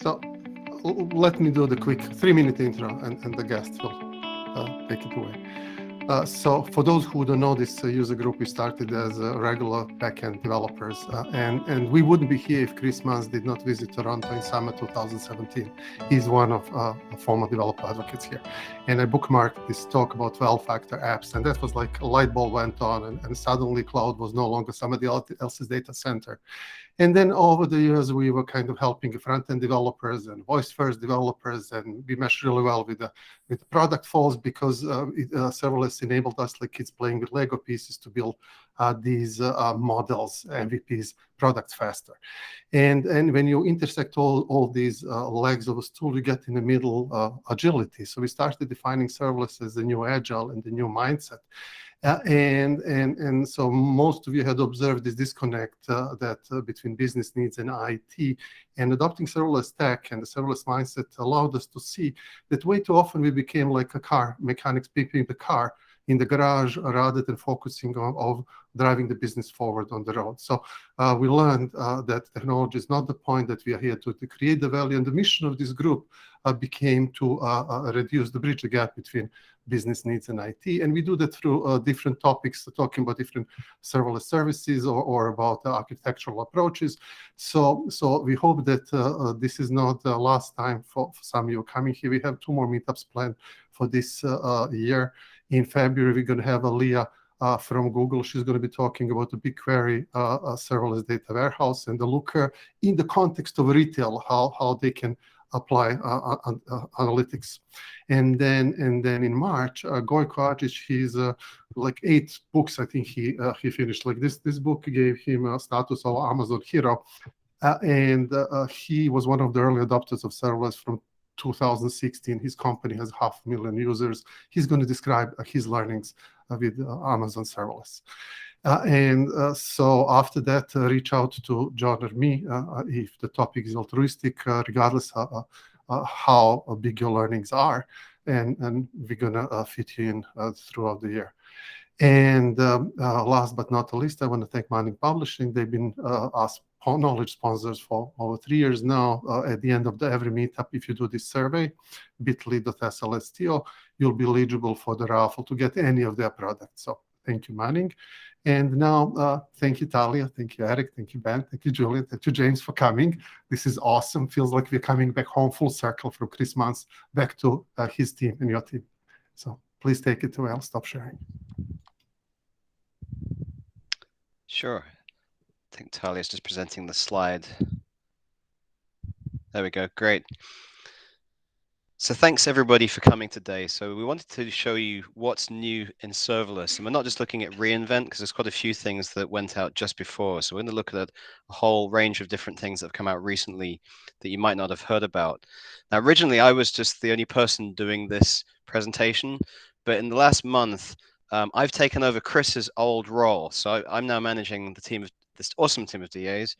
So let me do the quick 3-minute intro, and the guest will take it away. So for those who don't know, this user group, we started as regular backend developers, and we wouldn't be here if Chris Mans did not visit Toronto in summer 2017. He's one of former developer advocates here. And I bookmarked this talk about 12-factor apps, and that was like a light bulb went on, and suddenly cloud was no longer somebody else's data center. And then over the years, we were kind of helping front-end developers and voice-first developers, and we meshed really well with the product falls, because serverless enabled us, like kids playing with Lego pieces, to build these models, MVPs, products faster. And when you intersect all these legs of a stool, you get in the middle agility. So we started defining serverless as the new agile and the new mindset. And so most of you had observed this disconnect between business needs and IT, and adopting serverless tech and the serverless mindset allowed us to see that way too often we became like a car mechanics keeping the car in the garage rather than focusing on driving the business forward on the road. So we learned that technology is not the point, that we are here to create the value, and the mission of this group became to reduce the bridge, the gap between business needs and IT. And we do that through different topics, talking about different serverless services or about architectural approaches. So we hope that this is not the last time for some of you coming here. We have 2 more meetups planned for this year. In February, we're going to have Leah from Google. She's going to be talking about the BigQuery serverless data warehouse and the Looker in the context of retail, how they can apply analytics. And then in March, Gojko Ajic, he's like 8 books, I think he finished. Like this book gave him a status of Amazon hero, and he was one of the early adopters of serverless from 2016. His company has 500,000 users. He's going to describe his learnings with Amazon serverless. So after that, reach out to John or me if the topic is altruistic, regardless how big your learnings are, and we're gonna fit you in throughout the year. And last but not least, I want to thank Manning Publishing. They've been us knowledge sponsors for over 3 years now. At the end of every meetup, if you do this survey, bit.ly/SLSTO, you'll be eligible for the raffle to get any of their products. So thank you, Manning. And now, thank you, Talia. Thank you, Eric. Thank you, Ben. Thank you, Julian. Thank you, James, for coming. This is awesome. Feels like we're coming back home full circle from Chris Mans back to his team and your team. So please take it away. I'll stop sharing. Sure. I think Talia's just presenting the slide. There we go. Great. So thanks everybody for coming today. So we wanted to show you what's new in serverless, and we're not just looking at reInvent, because there's quite a few things that went out just before. So we're going to look at a whole range of different things that have come out recently that you might not have heard about. Now, originally I was just the only person doing this presentation, but in the last month I've taken over Chris's old role. So I'm now managing the team of this awesome team of DAs,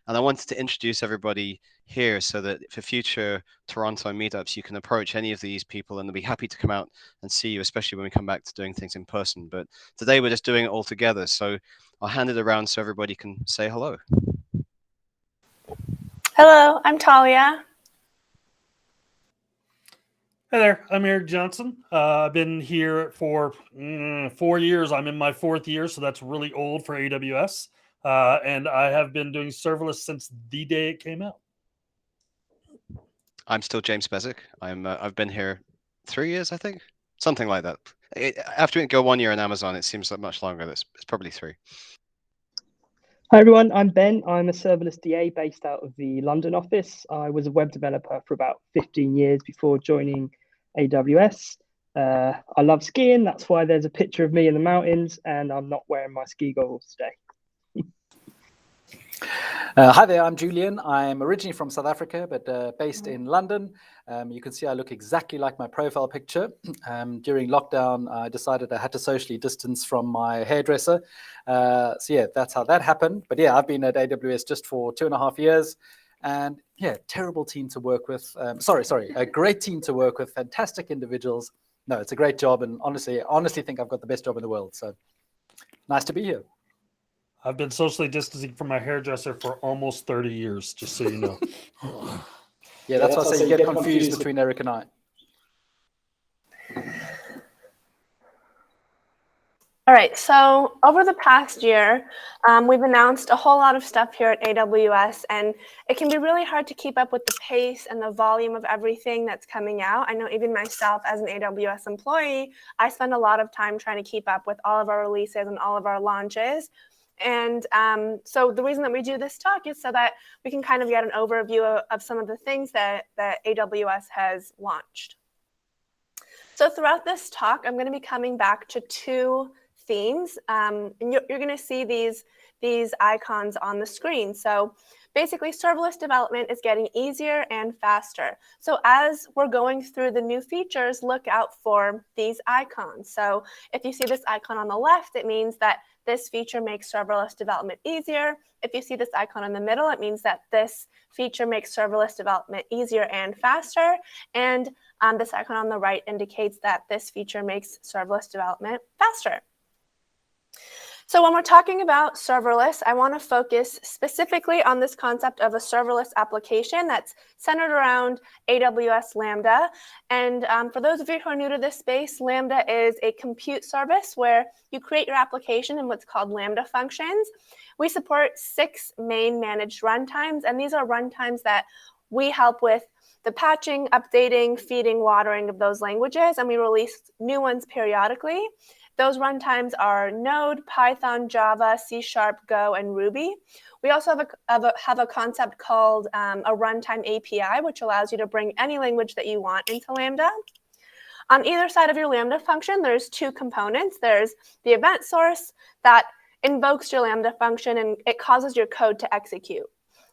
and I wanted to introduce everybody here so that for future Toronto meetups, you can approach any of these people and they'll be happy to come out and see you, especially when we come back to doing things in person. But today we're just doing it all together. So I'll hand it around so everybody can say hello. Hello, I'm Talia. Hey there, I'm Eric Johnson. I've been here for 4 years. I'm in my 4th year, so that's really old for AWS. And I have been doing serverless since the day it came out. I'm still James Bezic. I've been here 3 years, I think, something like that. After we go 1 year in Amazon, it seems like much longer. It's probably 3. Hi everyone, I'm Ben. I'm a serverless DA based out of the London office. I was a web developer for about 15 years before joining AWS. I love skiing. That's why there's a picture of me in the mountains, and I'm not wearing my ski goggles today. Hi there, I'm Julian. I'm originally from South Africa, but based in London. You can see I look exactly like my profile picture. During lockdown, I decided I had to socially distance from my hairdresser. So yeah, that's how that happened. But yeah, I've been at AWS just for 2.5 years. And yeah, terrible team to work with. A great team to work with, fantastic individuals. No, it's a great job. And honestly think I've got the best job in the world. So nice to be here. I've been socially distancing from my hairdresser for almost 30 years, just so you know. Yeah, that's why I say you get confused between Eric and I. All right, so over the past year, we've announced a whole lot of stuff here at AWS, and it can be really hard to keep up with the pace and the volume of everything that's coming out. I know even myself as an AWS employee, I spend a lot of time trying to keep up with all of our releases and all of our launches. And so the reason that we do this talk is so that we can kind of get an overview of some of the things that AWS has launched. So throughout this talk, I'm going to be coming back to two themes, and you're going to see these icons on the screen. So basically, serverless development is getting easier and faster. So as we're going through the new features, look out for these icons. So if you see this icon on the left, it means that this feature makes serverless development easier. If you see this icon in the middle, it means that this feature makes serverless development easier and faster. And this icon on the right indicates that this feature makes serverless development faster. So when we're talking about serverless, I want to focus specifically on this concept of a serverless application that's centered around AWS Lambda. And for those of you who are new to this space, Lambda is a compute service where you create your application in what's called Lambda functions. We support 6 main managed runtimes, and these are runtimes that we help with the patching, updating, feeding, watering of those languages, and we release new ones periodically. Those runtimes are Node, Python, Java, C#, Go, and Ruby. We also have a concept called a runtime API, which allows you to bring any language that you want into Lambda. On either side of your Lambda function, there's 2 components. There's the event source that invokes your Lambda function, and it causes your code to execute.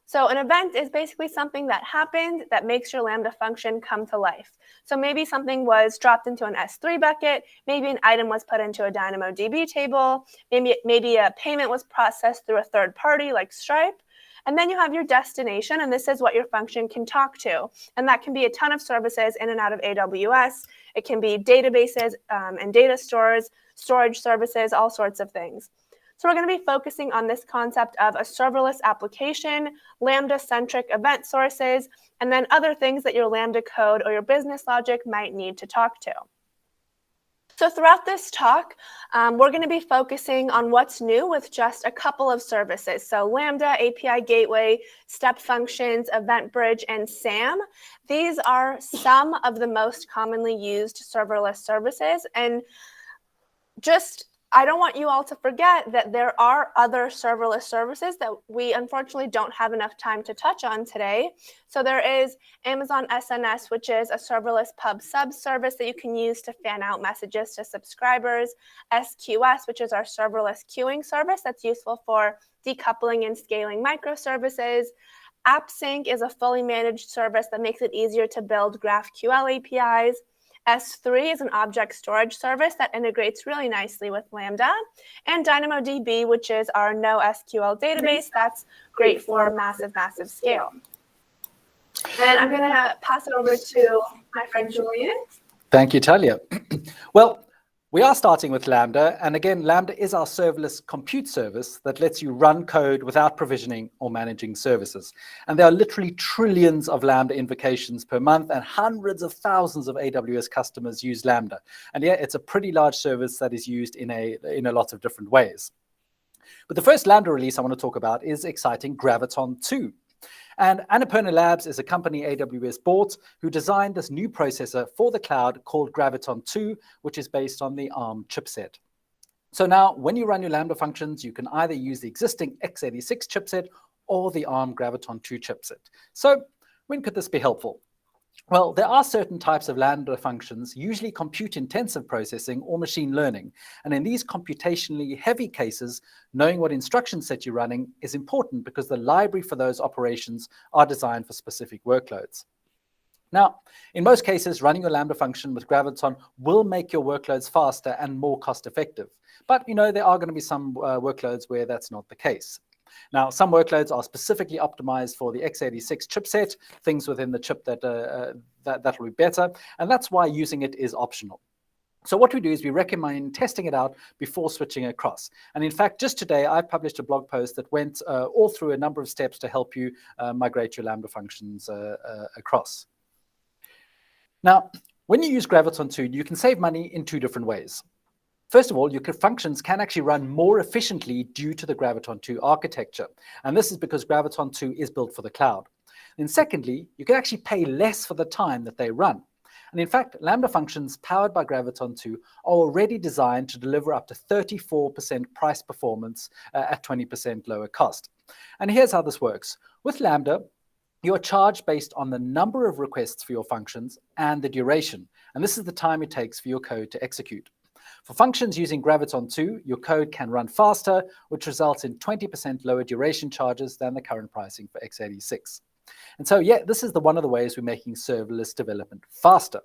So an event is basically something that happened that makes your Lambda function come to life. So maybe something was dropped into an S3 bucket, maybe an item was put into a DynamoDB table, maybe a payment was processed through a third party like Stripe, and then you have your destination, and this is what your function can talk to. And that can be a ton of services in and out of AWS. It can be databases and data stores, storage services, all sorts of things. So we're going to be focusing on this concept of a serverless application, Lambda-centric event sources, and then other things that your Lambda code or your business logic might need to talk to. So throughout this talk, we're going to be focusing on what's new with just a couple of services. So Lambda, API Gateway, Step Functions, Event Bridge, and SAM. These are some of the most commonly used serverless services. And I don't want you all to forget that there are other serverless services that we unfortunately don't have enough time to touch on today. So there is Amazon SNS, which is a serverless pub sub service that you can use to fan out messages to subscribers. SQS, which is our serverless queuing service that's useful for decoupling and scaling microservices. AppSync is a fully managed service that makes it easier to build GraphQL APIs. S3 is an object storage service that integrates really nicely with Lambda. And DynamoDB, which is our NoSQL database, that's great for massive scale. And I'm going to pass it over to my friend Julian. Thank you, Talia. Well, we are starting with Lambda. And again, Lambda is our serverless compute service that lets you run code without provisioning or managing services. And there are literally trillions of Lambda invocations per month, and hundreds of thousands of AWS customers use Lambda. And yeah, it's a pretty large service that is used in a lot of different ways. But the first Lambda release I want to talk about is exciting Graviton 2. And Annapurna Labs is a company AWS bought who designed this new processor for the cloud called Graviton 2, which is based on the ARM chipset. So now when you run your Lambda functions, you can either use the existing x86 chipset or the ARM Graviton 2 chipset. So when could this be helpful? Well, there are certain types of Lambda functions, usually compute-intensive processing or machine learning. And in these computationally heavy cases, knowing what instruction set you're running is important because the library for those operations are designed for specific workloads. Now, in most cases, running your Lambda function with Graviton will make your workloads faster and more cost-effective. But, there are going to be some workloads where that's not the case. Now, some workloads are specifically optimized for the x86 chipset, things within the chip that will be better, and that's why using it is optional. So what we do is we recommend testing it out before switching across. And in fact, just today, I published a blog post that went all through a number of steps to help you migrate your Lambda functions across. Now, when you use Graviton 2, you can save money in two different ways. First of all, your functions can actually run more efficiently due to the Graviton 2 architecture. And this is because Graviton 2 is built for the cloud. And secondly, you can actually pay less for the time that they run. And in fact, Lambda functions powered by Graviton 2 are already designed to deliver up to 34% price performance at 20% lower cost. And here's how this works. With Lambda, you are charged based on the number of requests for your functions and the duration. And this is the time it takes for your code to execute. For functions using Graviton 2, your code can run faster, which results in 20% lower duration charges than the current pricing for x86. And so, yeah, this is one of the ways we're making serverless development faster.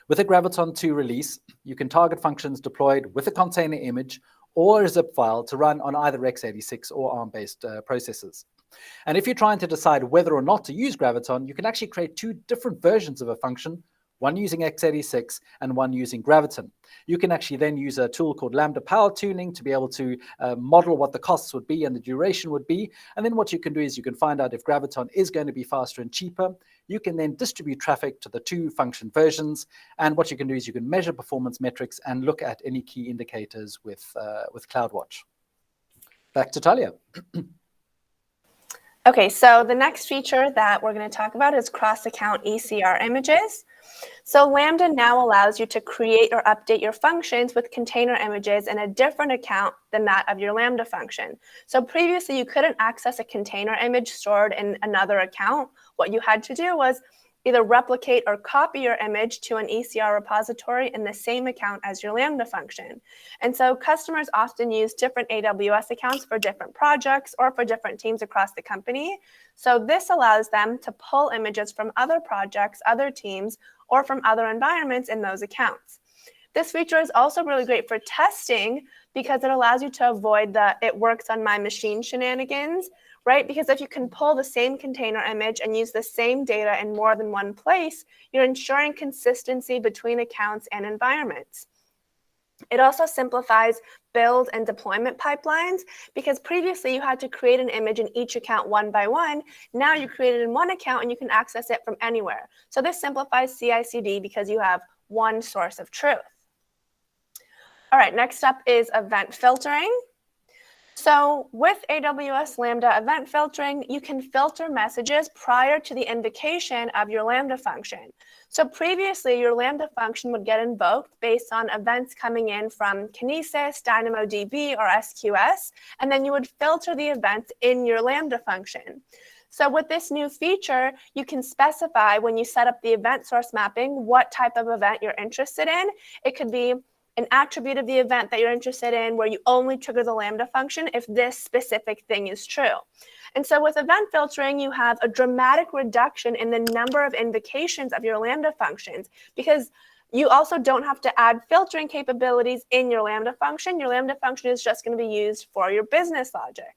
With a Graviton 2 release, you can target functions deployed with a container image or a zip file to run on either x86 or ARM-based processors. And if you're trying to decide whether or not to use Graviton, you can actually create two different versions of a function, one using x86 and one using Graviton. You can actually then use a tool called Lambda Power Tuning to be able to model what the costs would be and the duration would be. And then what you can do is you can find out if Graviton is going to be faster and cheaper. You can then distribute traffic to the two function versions. And what you can do is you can measure performance metrics and look at any key indicators with CloudWatch. Back to Talia. Okay, so the next feature that we're going to talk about is cross-account ECR images. So Lambda now allows you to create or update your functions with container images in a different account than that of your Lambda function. So previously, you couldn't access a container image stored in another account. What you had to do was either replicate or copy your image to an ECR repository in the same account as your Lambda function. And so customers often use different AWS accounts for different projects or for different teams across the company. So this allows them to pull images from other projects, other teams, or from other environments in those accounts. This feature is also really great for testing because it allows you to avoid the "it works on my machine" shenanigans, right? Because if you can pull the same container image and use the same data in more than one place, you're ensuring consistency between accounts and environments. It also simplifies build and deployment pipelines because previously you had to create an image in each account one by one. Now you create it in one account and you can access it from anywhere. So this simplifies CI/CD because you have one source of truth. All right, next up is event filtering. So with AWS Lambda event filtering, you can filter messages prior to the invocation of your Lambda function. So previously, your Lambda function would get invoked based on events coming in from Kinesis, DynamoDB, or SQS, and then you would filter the events in your Lambda function. So with this new feature, you can specify when you set up the event source mapping what type of event you're interested in. It could be an attribute of the event that you're interested in where you only trigger the Lambda function if this specific thing is true. And so with event filtering, you have a dramatic reduction in the number of invocations of your Lambda functions because you also don't have to add filtering capabilities in your Lambda function. Your Lambda function is just going to be used for your business logic.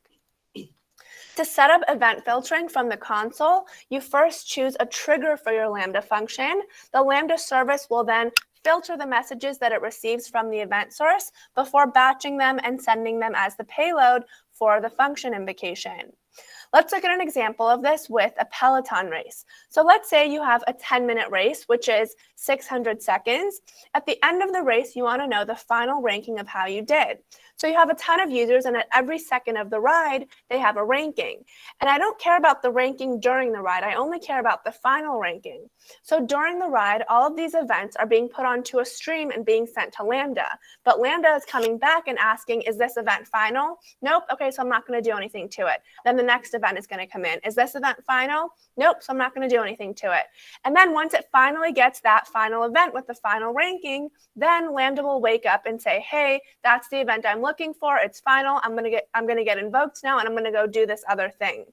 To set up event filtering from the console, you first choose a trigger for your Lambda function. The Lambda service will then filter the messages that it receives from the event source before batching them and sending them as the payload for the function invocation. Let's look at an example of this with a Peloton race. So let's say you have a 10-minute race, which is 600 seconds. At the end of the race, you want to know the final ranking of how you did. So you have a ton of users, and at every second of the ride, they have a ranking. And I don't care about the ranking during the ride. I only care about the final ranking. So during the ride, all of these events are being put onto a stream and being sent to Lambda. But Lambda is coming back and asking, is this event final? Nope. Okay, so I'm not going to do anything to it. Then the next event is going to come in. Is this event final? Nope, so I'm not going to do anything to it. And then once it finally gets that final event with the final ranking, then Lambda will wake up and say, hey, that's the event I'm looking for. It's final. I'm going to get invoked now, and I'm going to go do this other thing.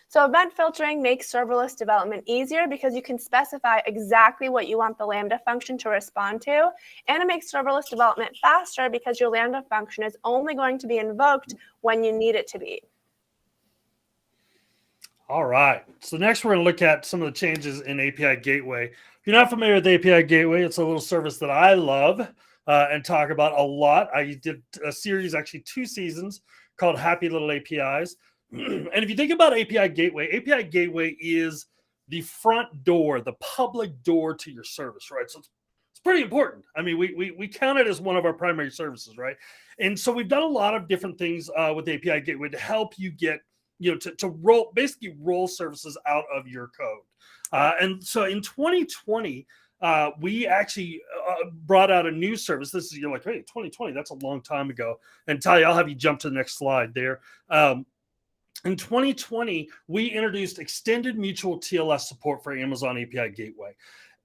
So event filtering makes serverless development easier because you can specify exactly what you want the Lambda function to respond to, and it makes serverless development faster because your Lambda function is only going to be invoked when you need it to be. All right. So next we're going to look at some of the changes in API Gateway. If you're not familiar with API Gateway, it's a little service that I love and talk about a lot. I did a series, actually 2 seasons, called Happy Little APIs. And if you think about API Gateway is the front door, the public door to your service, right? So it's pretty important. I mean, we count it as one of our primary services, right? And so we've done a lot of different things with API Gateway to help you get, to basically roll services out of your code. And so in 2020, we actually brought out a new service. This is, you're like, hey, 2020, that's a long time ago. And Talia, I'll have you jump to the next slide there. In 2020, we introduced extended mutual TLS support for Amazon API Gateway.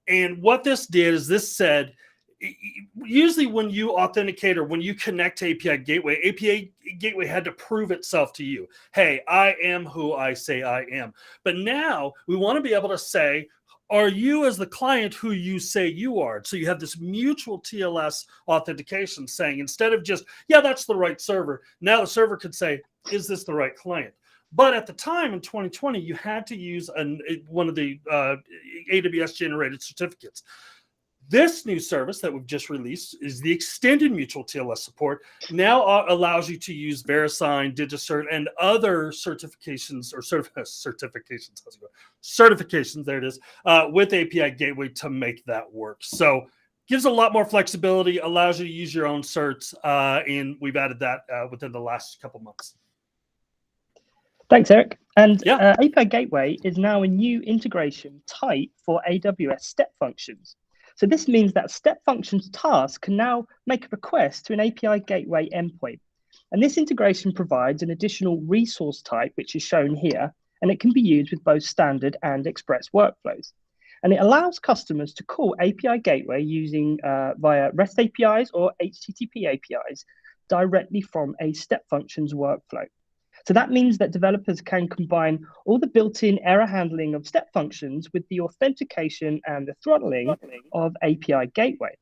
And what this did is this said, usually when you authenticate or when you connect to API Gateway had to prove itself to you. Hey, I am who I say I am. But now we want to be able to say, are you as the client who you say you are? So you have this mutual TLS authentication saying, instead of just, yeah, that's the right server, now the server could say, is this the right client? But at the time in 2020, you had to use one of the AWS generated certificates. This new service that we've just released is the extended mutual TLS support. Now allows you to use VeriSign, DigiCert, and other certifications or certifications. Certifications. There it is with API Gateway to make that work. So gives a lot more flexibility, allows you to use your own certs, and we've added that within the last couple months. Thanks, Eric. And yeah. API Gateway is now a new integration type for AWS step functions. So this means that step functions task can now make a request to an API Gateway endpoint. And this integration provides an additional resource type, which is shown here, and it can be used with both standard and express workflows. And it allows customers to call API Gateway using via REST APIs or HTTP APIs directly from a step functions workflow. So that means that developers can combine all the built-in error handling of step functions with the authentication and the throttling of API Gateway.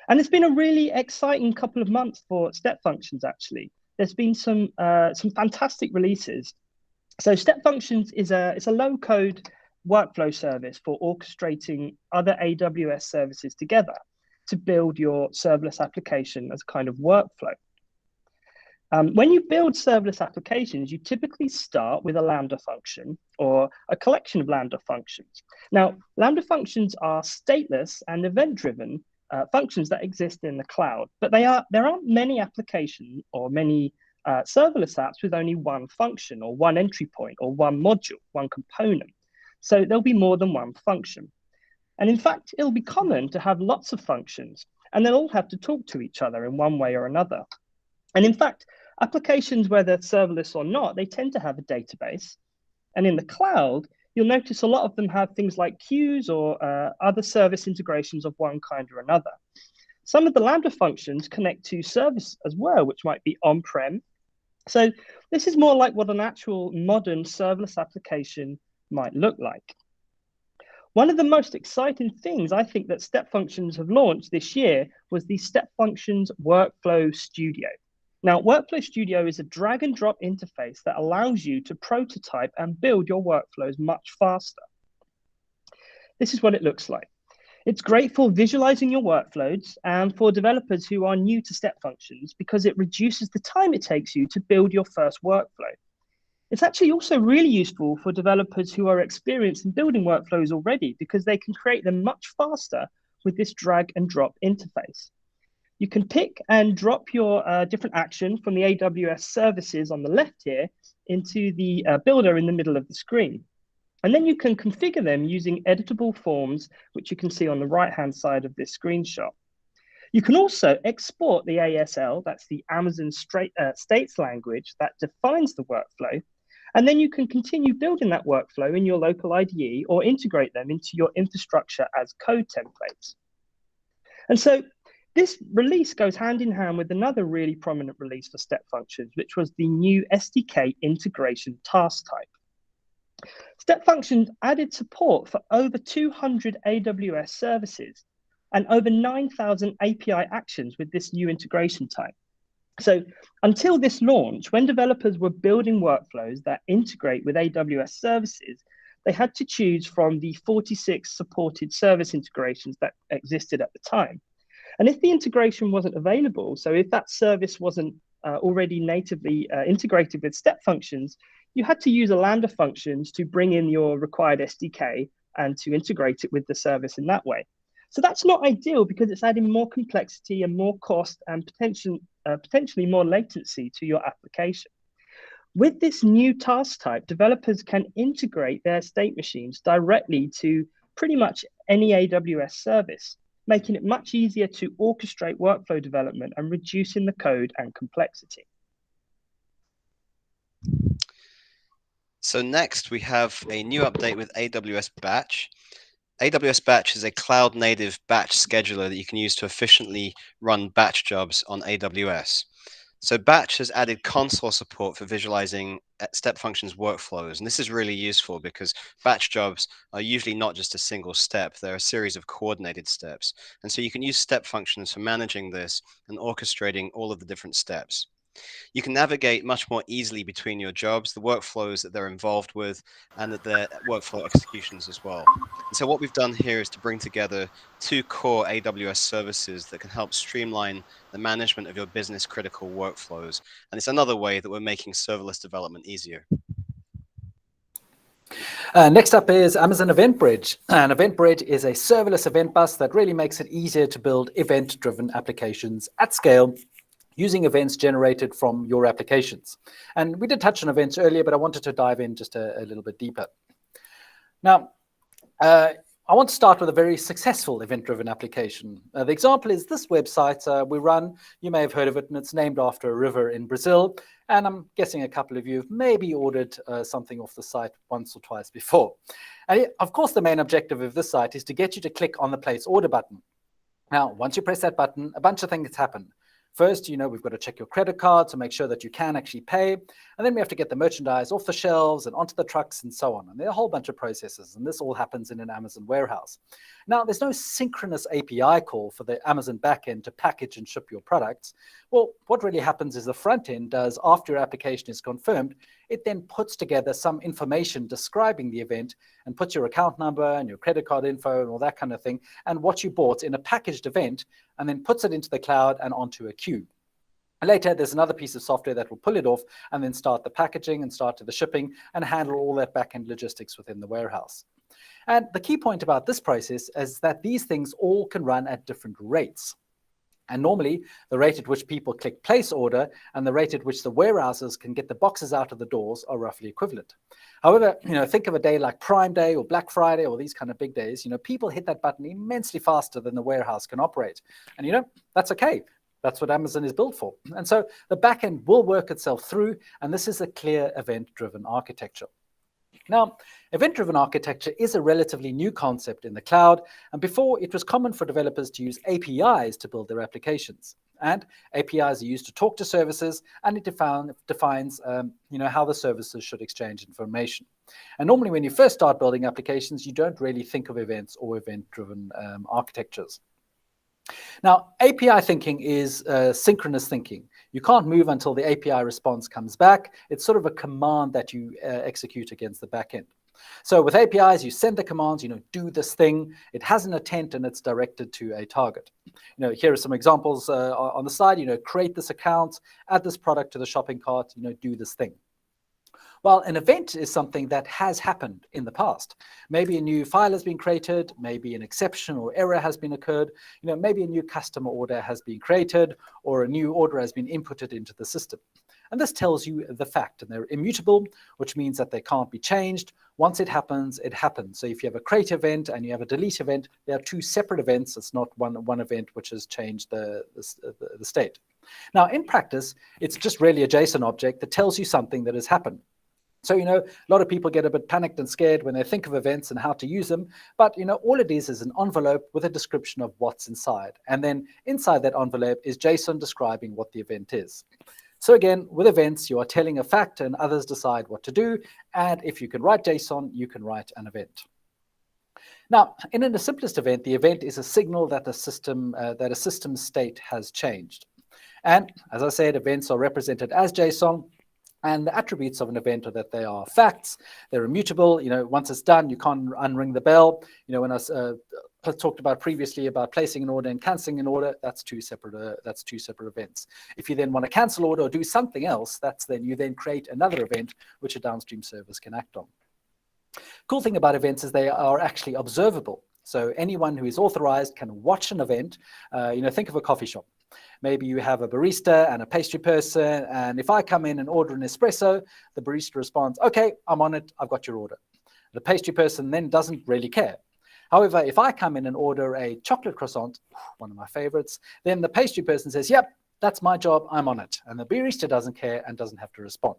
And it's been a really exciting couple of months for step functions, actually. There's been some fantastic releases. So step functions is a low-code workflow service for orchestrating other AWS services together to build your serverless application as a kind of workflow. When you build serverless applications, you typically start with a Lambda function or a collection of Lambda functions. Now, Lambda functions are stateless and event-driven functions that exist in the cloud, but there aren't many applications or many serverless apps with only one function or one entry point or one module, one component. So there'll be more than one function. And in fact, it'll be common to have lots of functions, and they'll all have to talk to each other in one way or another. And in fact, applications, whether serverless or not, they tend to have a database. And in the cloud, you'll notice a lot of them have things like queues or other service integrations of one kind or another. Some of the Lambda functions connect to service as well, which might be on-prem. So this is more like what an actual modern serverless application might look like. One of the most exciting things I think that step functions have launched this year was the Step Functions Workflow Studio. Now, Workflow Studio is a drag and drop interface that allows you to prototype and build your workflows much faster. This is what it looks like. It's great for visualizing your workflows and for developers who are new to step functions because it reduces the time it takes you to build your first workflow. It's actually also really useful for developers who are experienced in building workflows already because they can create them much faster with this drag and drop interface. You can pick and drop your different action from the AWS services on the left here into the builder in the middle of the screen. And then you can configure them using editable forms, which you can see on the right-hand side of this screenshot. You can also export the ASL, that's the Amazon States language that defines the workflow. And then you can continue building that workflow in your local IDE or integrate them into your infrastructure as code templates. And so this release goes hand in hand with another really prominent release for step functions, which was the new SDK integration task type. Step functions added support for over 200 AWS services and over 9,000 API actions with this new integration type. So until this launch, when developers were building workflows that integrate with AWS services, they had to choose from the 46 supported service integrations that existed at the time. And if the integration wasn't available, so if that service wasn't already natively integrated with step functions, you had to use a Lambda functions to bring in your required SDK and to integrate it with the service in that way. So that's not ideal because it's adding more complexity and more cost and potentially more latency to your application. With this new task type, developers can integrate their state machines directly to pretty much any AWS service, making it much easier to orchestrate workflow development and reducing the code and complexity. So next we have a new update with AWS Batch. AWS Batch is a cloud-native batch scheduler that you can use to efficiently run batch jobs on AWS. So Batch has added console support for visualizing step functions workflows. And this is really useful because batch jobs are usually not just a single step. They're a series of coordinated steps. And so you can use step functions for managing this and orchestrating all of the different steps. You can navigate much more easily between your jobs, the workflows that they're involved with, and their workflow executions as well. And so what we've done here is to bring together two core AWS services that can help streamline the management of your business critical workflows. And it's another way that we're making serverless development easier. Next up is Amazon EventBridge. And EventBridge is a serverless event bus that really makes it easier to build event-driven applications at scale using events generated from your applications. And we did touch on events earlier, but I wanted to dive in just a little bit deeper. Now, I want to start with a very successful event-driven application. The example is this website we run. You may have heard of it, and it's named after a river in Brazil. And I'm guessing a couple of you have maybe ordered something off the site once or twice before. And of course, the main objective of this site is to get you to click on the place order button. Now, once you press that button, a bunch of things happen. First, we've got to check your credit card to make sure that you can actually pay. And then we have to get the merchandise off the shelves and onto the trucks and so on. And there are a whole bunch of processes. And this all happens in an Amazon warehouse. Now, there's no synchronous API call for the Amazon backend to package and ship your products. Well, what really happens is the front end does, after your application is confirmed, it then puts together some information describing the event and puts your account number and your credit card info and all that kind of thing and what you bought in a packaged event, and then puts it into the cloud and onto a queue. Later, there's another piece of software that will pull it off and then start the packaging and start the shipping and handle all that back-end logistics within the warehouse. And the key point about this process is that these things all can run at different rates. And normally, the rate at which people click place order and the rate at which the warehouses can get the boxes out of the doors are roughly equivalent. However, think of a day like Prime Day or Black Friday or these kind of big days. People hit that button immensely faster than the warehouse can operate. And that's okay. That's what Amazon is built for. And so the backend will work itself through, and this is a clear event-driven architecture. Now, event-driven architecture is a relatively new concept in the cloud, and before it was common for developers to use APIs to build their applications. And APIs are used to talk to services, and it defines how the services should exchange information. And normally when you first start building applications, you don't really think of events or event-driven architectures. Now, API thinking is synchronous thinking. You can't move until the API response comes back. It's sort of a command that you execute against the backend. So with APIs, you send the commands, do this thing. It has an intent and it's directed to a target. Here are some examples on the side. Create this account, add this product to the shopping cart, do this thing. Well, an event is something that has happened in the past. Maybe a new file has been created, maybe an exception or error has been occurred, maybe a new customer order has been created, or a new order has been inputted into the system. And this tells you the fact, and they're immutable, which means that they can't be changed. Once it happens, it happens. So if you have a create event and you have a delete event, they are two separate events. It's not one event which has changed the state. Now, in practice, it's just really a JSON object that tells you something that has happened. So, a lot of people get a bit panicked and scared when they think of events and how to use them. But, all it is an envelope with a description of what's inside. And then inside that envelope is JSON describing what the event is. So again, with events, you are telling a fact and others decide what to do. And if you can write JSON, you can write an event. Now, in the simplest event, the event is a signal that a system state has changed. And as I said, events are represented as JSON. And the attributes of an event are that they are facts, they're immutable. Once it's done, you can't unring the bell. When I talked about previously about placing an order and canceling an order, that's two separate events. If you then want to cancel order or do something else, you then create another event which a downstream service can act on. Cool thing about events is they are actually observable. So anyone who is authorized can watch an event. Think of a coffee shop. Maybe you have a barista and a pastry person, and if I come in and order an espresso, the barista responds, okay, I'm on it, I've got your order. The pastry person then doesn't really care. However, if I come in and order a chocolate croissant, one of my favorites, then the pastry person says, yep, that's my job, I'm on it. And the barista doesn't care and doesn't have to respond.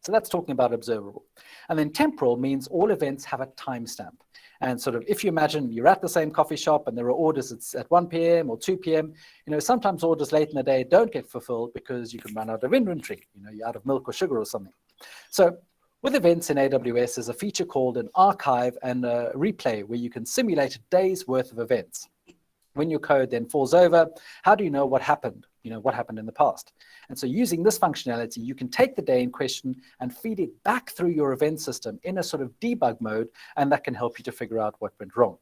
So that's talking about observable. And then temporal means all events have a timestamp. And sort of, if you imagine you're at the same coffee shop and there are orders at 1 p.m. or 2 p.m., sometimes orders late in the day don't get fulfilled because you can run out of inventory. You're out of milk or sugar or something. So with events in AWS, there's a feature called an archive and a replay where you can simulate a day's worth of events. When your code then falls over, how do you know what happened? What happened in the past. And so using this functionality, you can take the day in question and feed it back through your event system in a sort of debug mode, and that can help you to figure out what went wrong.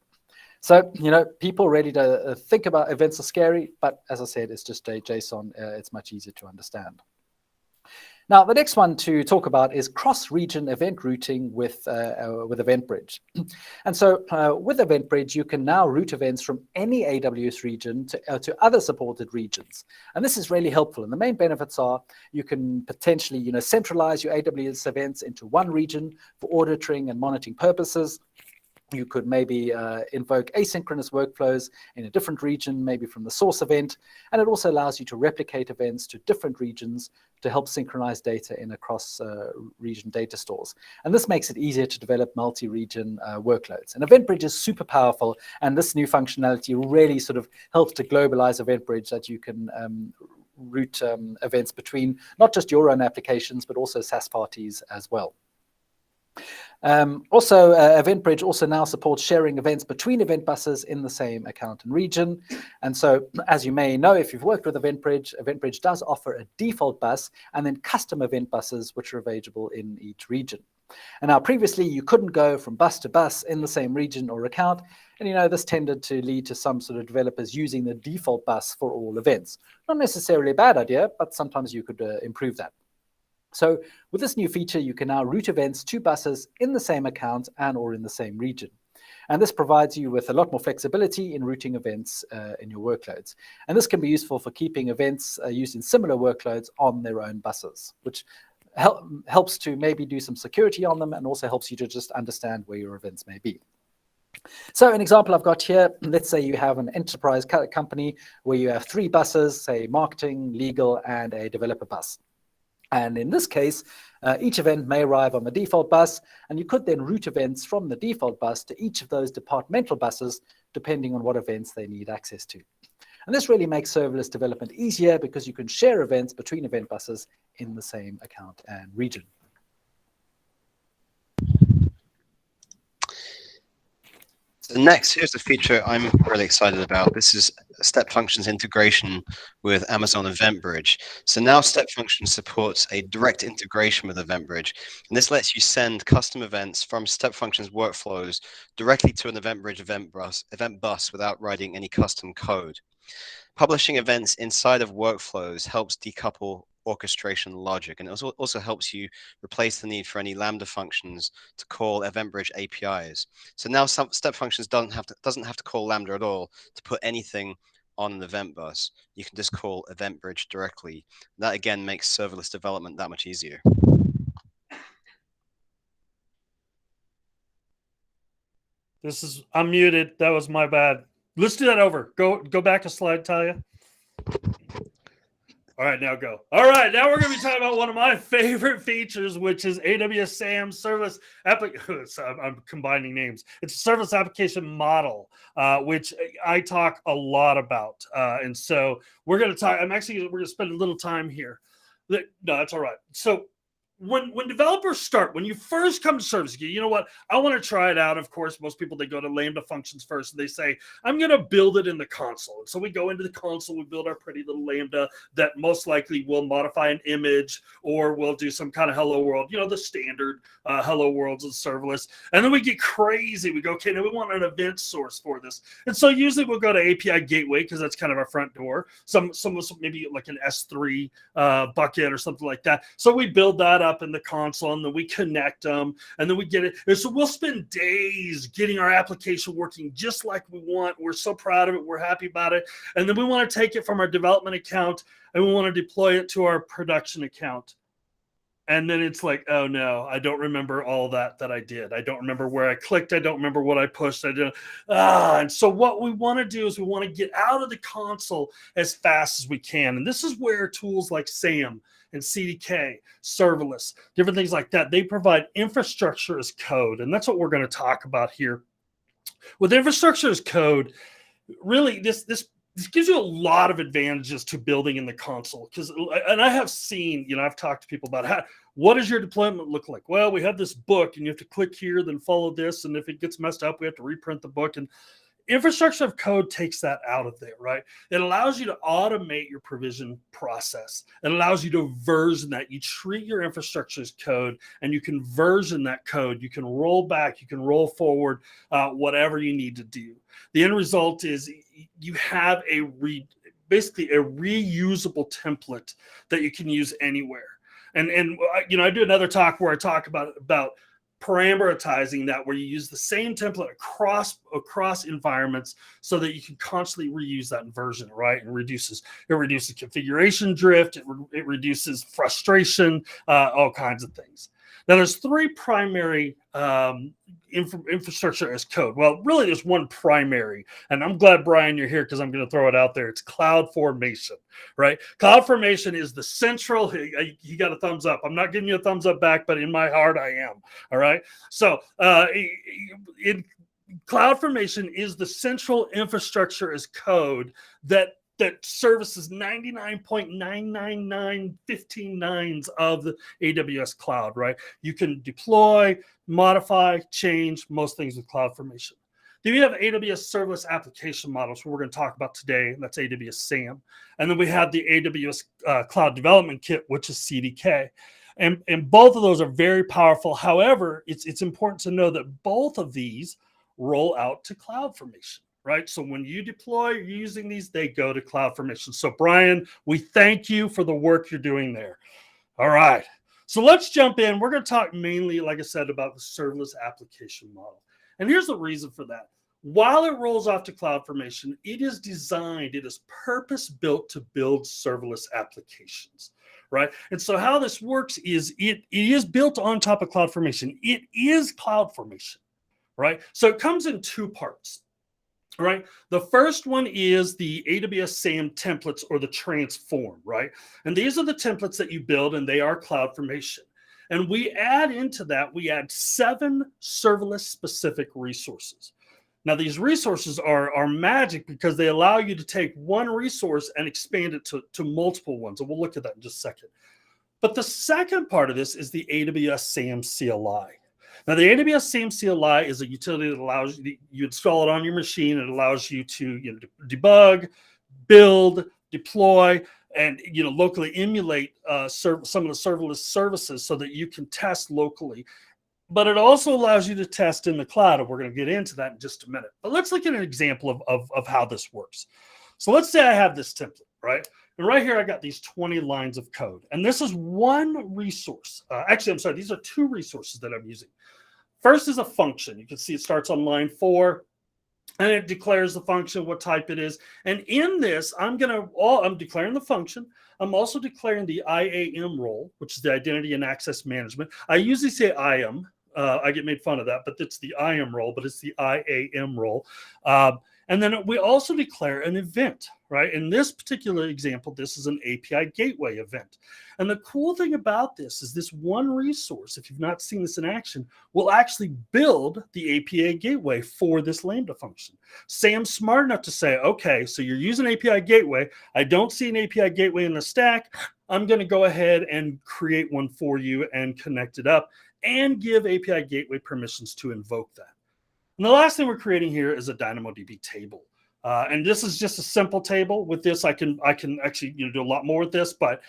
So, people ready to think about events are scary, but as I said, it's just a JSON. It's much easier to understand. Now, the next one to talk about is cross-region event routing with EventBridge. And so with EventBridge, you can now route events from any AWS region to other supported regions. And this is really helpful. And the main benefits are you can potentially centralize your AWS events into one region for auditing and monitoring purposes. You could maybe invoke asynchronous workflows in a different region, maybe from the source event. And it also allows you to replicate events to different regions to help synchronize data in across region data stores. And this makes it easier to develop multi-region workloads. And EventBridge is super powerful. And this new functionality really sort of helps to globalize EventBridge, that you can route events between not just your own applications, but also SaaS parties as well. EventBridge also now supports sharing events between event buses in the same account and region. And so, as you may know, if you've worked with EventBridge, EventBridge does offer a default bus and then custom event buses, which are available in each region. And now, previously, you couldn't go from bus to bus in the same region or account. And, this tended to lead to some sort of developers using the default bus for all events. Not necessarily a bad idea, but sometimes you could improve that. So with this new feature, you can now route events to buses in the same account and or in the same region. And this provides you with a lot more flexibility in routing events in your workloads. And this can be useful for keeping events used in similar workloads on their own buses, which helps to maybe do some security on them and also helps you to just understand where your events may be. So an example I've got here, let's say you have an enterprise company where you have 3 buses, say marketing, legal, and a developer bus. And in this case, each event may arrive on the default bus, and you could then route events from the default bus to each of those departmental buses, depending on what events they need access to. And this really makes serverless development easier because you can share events between event buses in the same account and region. So next, here's a feature I'm really excited about. This is Step Functions integration with Amazon EventBridge. So now Step Functions supports a direct integration with EventBridge. And this lets you send custom events from Step Functions workflows directly to an EventBridge event bus without writing any custom code. Publishing events inside of workflows helps decouple orchestration logic, and it also helps you replace the need for any Lambda functions to call EventBridge APIs. So now Step Functions doesn't have to call Lambda at all to put anything on an event bus. You can just call EventBridge directly. That again makes serverless development that much easier. I'm muted. That was my bad. Let's do that over. Go back to slide, Talia. All right, now go. All right, now we're going to be talking about one of my favorite features, which is AWS SAM Serverless I'm combining names. It's a Serverless Application Model, which I talk a lot about. And so we're going to talk. We're going to spend a little time here. No, that's all right. So when developers start, when you first come to service, you know what? I want to try it out. Of course, most people, they go to Lambda functions first and they say, I'm going to build it in the console. And so we go into the console, we build our pretty little Lambda that most likely will modify an image or we'll do some kind of hello world, you know, the standard hello worlds of serverless. And then we get crazy. We go, okay, now we want an event source for this. And so usually we'll go to API gateway because that's kind of our front door. Some maybe like an S3 bucket or something like that. So we build that up in the console and then we connect them and then we get it. And so we'll spend days getting our application working just like we want. We're so proud of it. We're happy about it. And then we want to take it from our development account and we want to deploy it to our production account. And then it's like, oh no, I don't remember all that I did. I don't remember where I clicked. I don't remember what I pushed. And so what we want to do is we want to get out of the console as fast as we can. And this is where tools like SAM and CDK, serverless, different things like that, they provide infrastructure as code. And that's what we're going to talk about here. With infrastructure as code, really this gives you a lot of advantages to building in the console. And I have seen, you know, I've talked to people about what does your deployment look like? Well, we have this book and you have to click here, then follow this. And if it gets messed up, we have to reprint the book. And infrastructure of code takes that out of there, right? It allows you to automate your provision process. It allows you to version that. You treat your infrastructure as code and you can version that code. You can roll back, you can roll forward, whatever you need to do. The end result is you have basically a reusable template that you can use anywhere. And you know, I do another talk where I talk about parameterizing that, where you use the same template across environments so that you can constantly reuse that and version it, right? And it reduces configuration drift, it reduces frustration, all kinds of things. Now, there's three primary infrastructure as code. Well, really, there's one primary, and I'm glad, Brian, you're here because I'm going to throw it out there. It's CloudFormation, right? CloudFormation is the central. He got a thumbs up. I'm not giving you a thumbs up back, but in my heart, I am. All right. So, CloudFormation is the central infrastructure as code that services 99.99915 of the AWS cloud, right? You can deploy, modify, change most things with CloudFormation. Then we have AWS Serverless application models, what we're going to talk about today, and that's AWS SAM. And then we have the AWS Cloud Development Kit, which is CDK. And both of those are very powerful. However, it's important to know that both of these roll out to CloudFormation. Right. So when you deploy using these, they go to CloudFormation. So Brian, we thank you for the work you're doing there. All right. So let's jump in. We're going to talk mainly, like I said, about the serverless application model. And here's the reason for that. While it rolls off to CloudFormation, it is purpose-built to build serverless applications. Right. And so how this works is it is built on top of CloudFormation. It is CloudFormation. Right. So it comes in two parts. Right. The first one is the AWS SAM templates, or the transform. Right. And these are the templates that you build, and they are CloudFormation. And we add 7 serverless specific resources. Now, these resources are magic because they allow you to take one resource and expand it to multiple ones. And we'll look at that in just a second. But the second part of this is the AWS SAM CLI. Now, the AWS SAM CLI is a utility that allows you install it on your machine. It allows you to debug, build, deploy, and locally emulate some of the serverless services so that you can test locally. But it also allows you to test in the cloud, and we're going to get into that in just a minute. But let's look at an example of how this works. So let's say I have this template, right? And right here, I got these 20 lines of code. And this is one resource. Actually, I'm sorry, these are 2 resources that I'm using. First is a function. You can see it starts on line 4, and it declares the function, what type it is. And in this, I'm declaring the function. I'm also declaring the IAM role, which is the identity and access management. I usually say IAM. I get made fun of that, but it's the IAM role, but it's the IAM role. And then we also declare an event, right? In this particular example, this is an API gateway event. And the cool thing about this is this one resource, if you've not seen this in action, will actually build the API gateway for this Lambda function. Sam's smart enough to say, okay, so you're using API gateway. I don't see an API gateway in the stack. I'm going to go ahead and create one for you and connect it up and give API gateway permissions to invoke that. And the last thing we're creating here is a DynamoDB table. And this is just a simple table. With this, I can actually do a lot more with this, but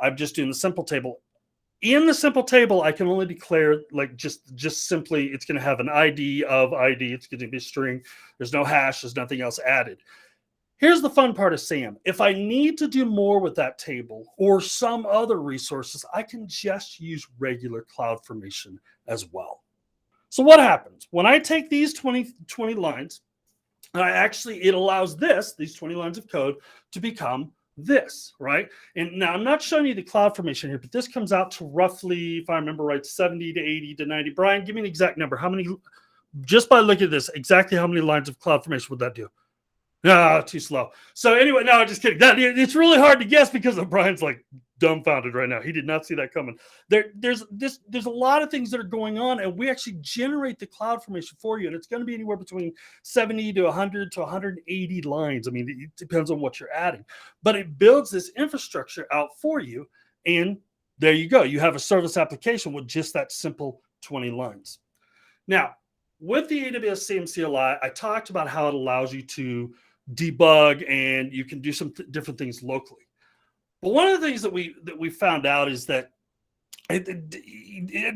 I'm just doing the simple table. In the simple table, I can only declare like just simply it's going to have an ID of ID. It's going to be a string. There's no hash. There's nothing else added. Here's the fun part of SAM. If I need to do more with that table or some other resources, I can just use regular CloudFormation as well. So what happens? When I take these 20 lines, it allows these 20 lines of code to become this, right? And now I'm not showing you the CloudFormation here, but this comes out to roughly, if I remember right, 70 to 80 to 90. Brian, give me an exact number. How many, just by looking at this, exactly how many lines of CloudFormation would that do? No, too slow. So anyway, no, just kidding. It's really hard to guess because Brian's like dumbfounded right now. He did not see that coming. There's a lot of things that are going on, and we actually generate the CloudFormation for you, and it's going to be anywhere between 70 to 100 to 180 lines. I mean, it depends on what you're adding, but it builds this infrastructure out for you, and there you go. You have a service application with just that simple 20 lines. Now, with the AWS SAM CLI, I talked about how it allows you to debug and you can do some different things locally. But one of the things that we found out is that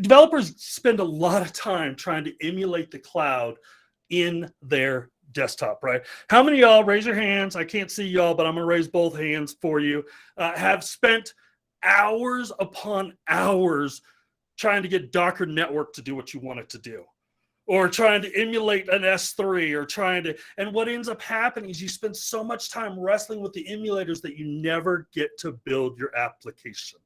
developers spend a lot of time trying to emulate the cloud in their desktop, right? How many of y'all, raise your hands, I can't see y'all, but I'm going to raise both hands for you, have spent hours upon hours trying to get Docker Network to do what you want it to do? Or trying to emulate an S3, and what ends up happening is you spend so much time wrestling with the emulators that you never get to build your application.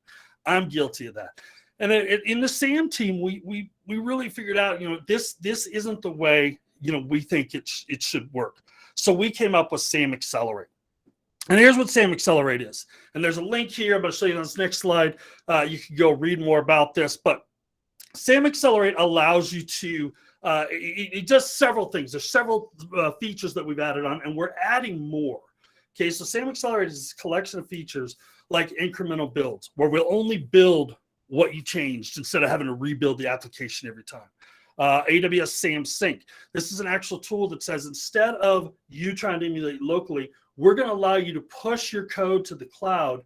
I'm guilty of that. And in the SAM team, we really figured out, this isn't the way, we think it should work. So we came up with SAM Accelerate. And here's what SAM Accelerate is. And there's a link here. I'm going to show you on this next slide. You can go read more about this. But SAM Accelerate allows you to it does several things. There's several features that we've added on, and we're adding more. Okay, so SAM Accelerate is a collection of features like incremental builds, where we'll only build what you changed instead of having to rebuild the application every time. AWS SAM Sync. This is an actual tool that says instead of you trying to emulate locally, we're going to allow you to push your code to the cloud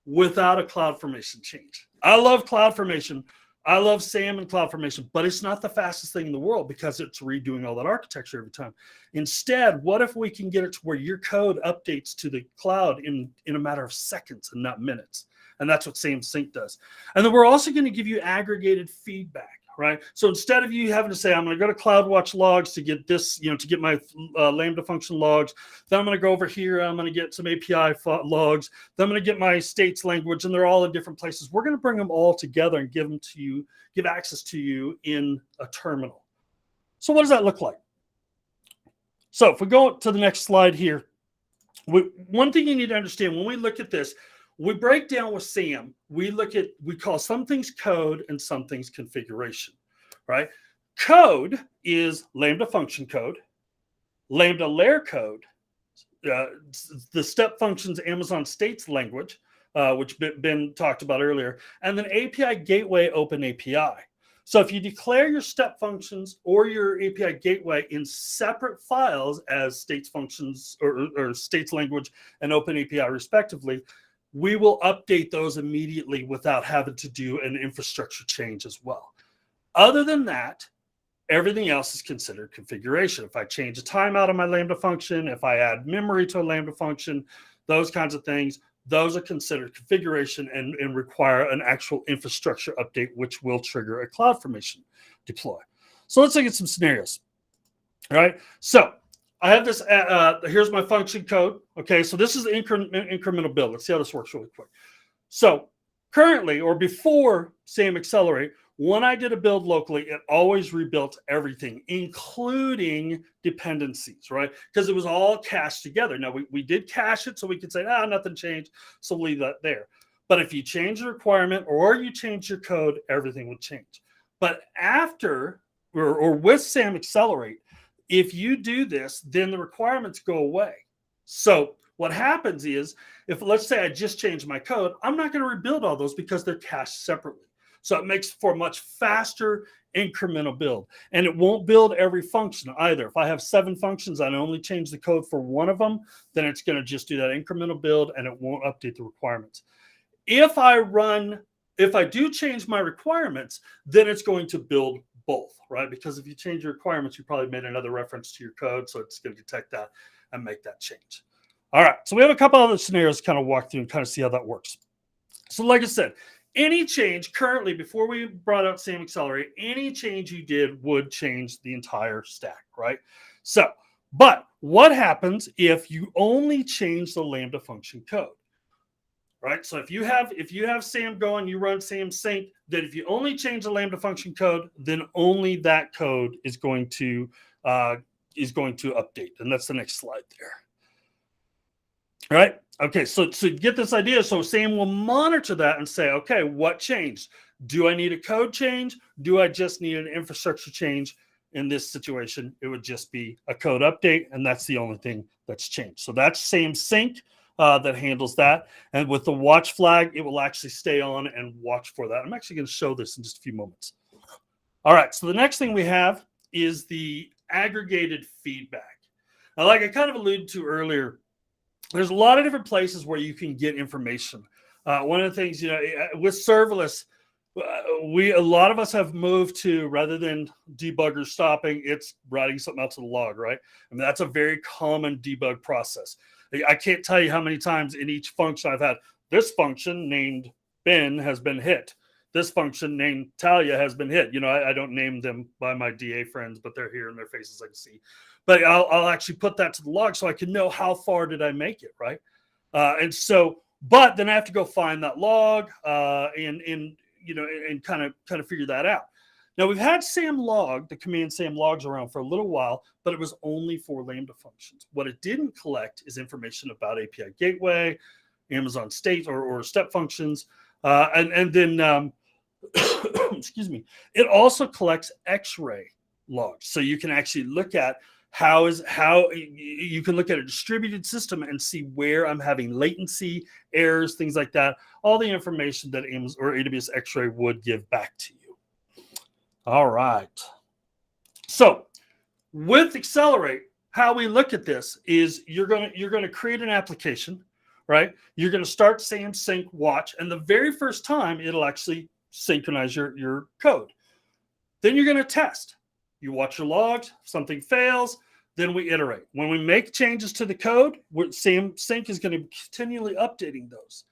without a CloudFormation change. I love CloudFormation. I love SAM and CloudFormation, but it's not the fastest thing in the world because it's redoing all that architecture every time. Instead, what if we can get it to where your code updates to the cloud in a matter of seconds and not minutes? And that's what SAM Sync does. And then we're also going to give you aggregated feedback, right? So instead of you having to say, I'm going to go to CloudWatch logs to get this, to get my Lambda function logs, then I'm going to go over here, I'm going to get some API logs, then I'm going to get my states language, and they're all in different places. We're going to bring them all together and give them to you, give access to you in a terminal. So what does that look like? So if we go to the next slide here, one thing you need to understand when we look at this, we break down with SAM, we call some things code and some things configuration, right? Code is Lambda function code, Lambda layer code, the step functions Amazon states language, which Ben talked about earlier, and then API gateway open API. So if you declare your step functions or your API gateway in separate files as states functions or states language and open API respectively, we will update those immediately without having to do an infrastructure change as well. Other than that, everything else is considered configuration. If I change a timeout on my Lambda function, if I add memory to a Lambda function, those kinds of things, those are considered configuration and require an actual infrastructure update, which will trigger a CloudFormation deploy. So let's look at some scenarios. All right. So I have this, here's my function code. Okay, so this is the incremental build. Let's see how this works really quick. So currently, or before SAM Accelerate, when I did a build locally, it always rebuilt everything, including dependencies, right? Because it was all cached together. Now, we did cache it so we could say, nothing changed, so leave that there. But if you change the requirement or you change your code, everything would change. But after, or with SAM Accelerate, if you do this, then the requirements go away. So What happens is, if let's say I just changed my code, I'm not going to rebuild all those because they're cached separately. So it makes for a much faster incremental build. And it won't build every function either. If I have 7 functions and I only change the code for one of them, then it's going to just do that incremental build and it won't update the requirements. If I do change my requirements, then it's going to build both, right? Because if you change your requirements, you probably made another reference to your code. So it's going to detect that and make that change. All right. So we have a couple other scenarios to kind of walk through and kind of see how that works. So like I said, any change currently, before we brought out SAM Accelerate, any change you did would change the entire stack, right? So, but what happens if you only change the Lambda function code? Right. So if you have SAM going, you run SAM sync, then if you only change the Lambda function code, then only that code is going to update. And that's the next slide there. All right. Okay. So get this idea. So SAM will monitor that and say, okay, what changed? Do I need a code change? Do I just need an infrastructure change? In this situation, it would just be a code update, and that's the only thing that's changed. So that's SAM sync. That handles that. And with the watch flag, it will actually stay on and watch for that. I'm actually going to show this in just a few moments. All right. So the next thing we have is the aggregated feedback. Now, like I kind of alluded to earlier, there's a lot of different places where you can get information. One of the things, with serverless, a lot of us have moved to, rather than debugger stopping, it's writing something out to the log, right? I mean, that's a very common debug process. I can't tell you how many times in each function I've had, this function named Ben has been hit. This function named Talia has been hit. I don't name them by my DA friends, but they're here in their faces I can see. But I'll actually put that to the log so I can know how far did I make it, right? But then I have to go find that log and kind of figure that out. Now, we've had SAM log, the command SAM logs around for a little while, but it was only for Lambda functions. What it didn't collect is information about API gateway, Amazon state or step functions. And then, excuse me, it also collects X-Ray logs. So you can actually look at how you can look at a distributed system and see where I'm having latency, errors, things like that. All the information that Amazon or AWS X-Ray would give back to you. All right. So with Accelerate, how we look at this is you're going to create an application, right? You're going to start SAM sync watch, and the very first time it'll actually synchronize your code. Then you're going to test. You watch your logs, something fails, then we iterate. When we make changes to the code, SAM sync is going to be continually updating those.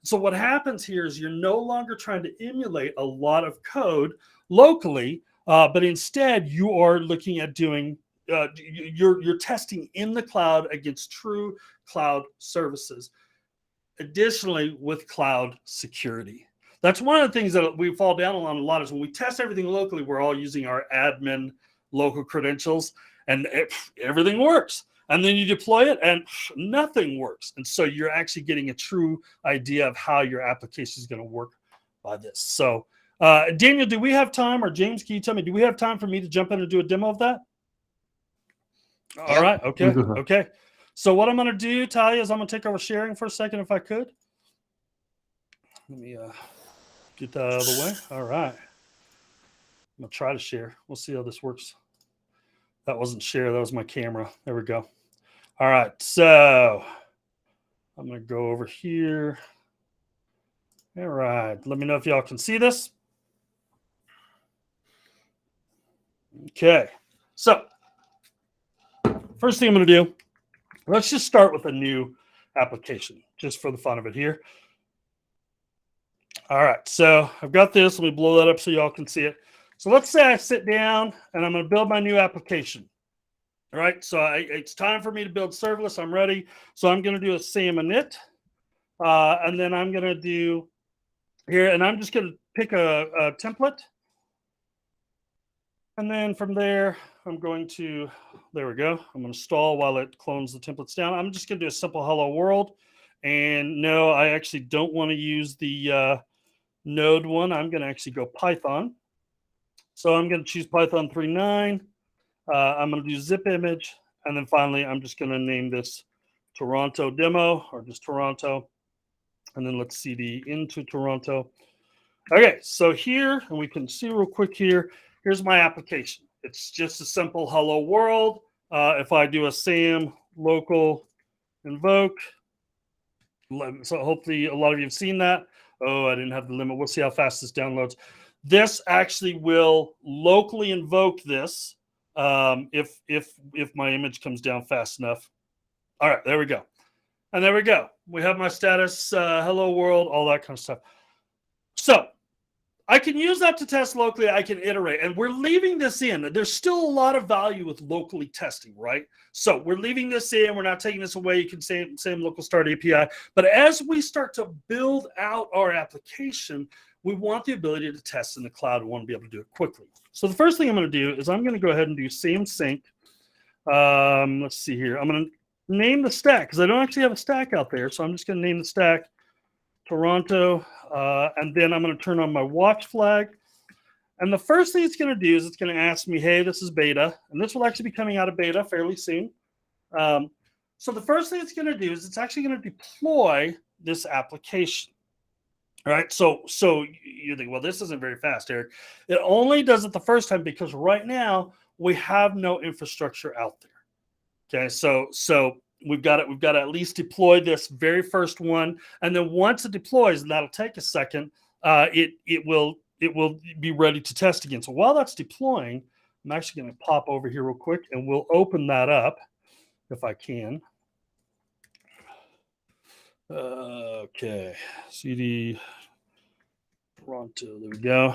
So what happens here is you're no longer trying to emulate a lot of code locally, but instead you are looking at doing, you're testing in the cloud against true cloud services. Additionally, with cloud security. That's one of the things that we fall down on a lot is when we test everything locally, we're all using our admin local credentials and everything works. And then you deploy it and nothing works. And so you're actually getting a true idea of how your application is going to work by this. So Daniel, do we have time, or James, can you tell me, do we have time for me to jump in and do a demo of that? All right. Okay. Okay. So what I'm going to do, Talia, is I'm going to take over sharing for a second if I could. Let me get that out of the way. All right. I'm going to try to share. We'll see how this works. That wasn't share. That was my camera. There we go. All right. So I'm going to go over here. All right. Let me know if y'all can see this. Okay. So first thing I'm going to do, let's just start with a new application just for the fun of it here. All right. So I've got this. Let me blow that up so y'all can see it. So let's say I sit down and I'm going to build my new application. All right. So it's time for me to build serverless. I'm ready. So I'm going to do a SAM init. And then I'm going to do here, and I'm just going to pick a template. And then from there, I'm going to, there we go. I'm going to stall while it clones the templates down. I'm just going to do a simple hello world. And no, I actually don't want to use the node one. I'm going to actually go Python. So I'm going to choose Python 3.9. I'm going to do zip image. And then finally, I'm just going to name this Toronto demo, or just Toronto. And then let's cd into Toronto. Okay, so here, and we can see real quick here, here's my application. It's just a simple hello world. If I do a SAM local invoke, so hopefully a lot of you have seen that. Oh, I didn't have the limit. We'll see how fast this downloads. This actually will locally invoke this if my image comes down fast enough. All right, there we go. And there we go. We have my status, hello world, all that kind of stuff. So I can use that to test locally. I can iterate, and we're leaving this in. There's still a lot of value with locally testing, right? So we're leaving this in. We're not taking this away. You can say same local start API. But as we start to build out our application, we want the ability to test in the cloud. We want to be able to do it quickly. So the first thing I'm going to do is I'm going to go ahead and do SAM sync. Let's see here. I'm going to name the stack because I don't actually have a stack out there. So I'm just going to name the stack Toronto, and then I'm going to turn on my watch flag. And the first thing it's going to do is it's going to ask me, hey, this is beta, and this will actually be coming out of beta fairly soon. So the first thing it's going to do is it's actually going to deploy this application. All right, so you think, well, this isn't very fast, Eric. It only does it the first time because right now we have no infrastructure out there. Okay, so we've got to at least deploy this very first one, and then once it deploys, and that'll take a second, it will be ready to test again. So while that's deploying, I'm actually going to pop over here real quick, and we'll open that up if I can. Okay, CD Toronto. There we go.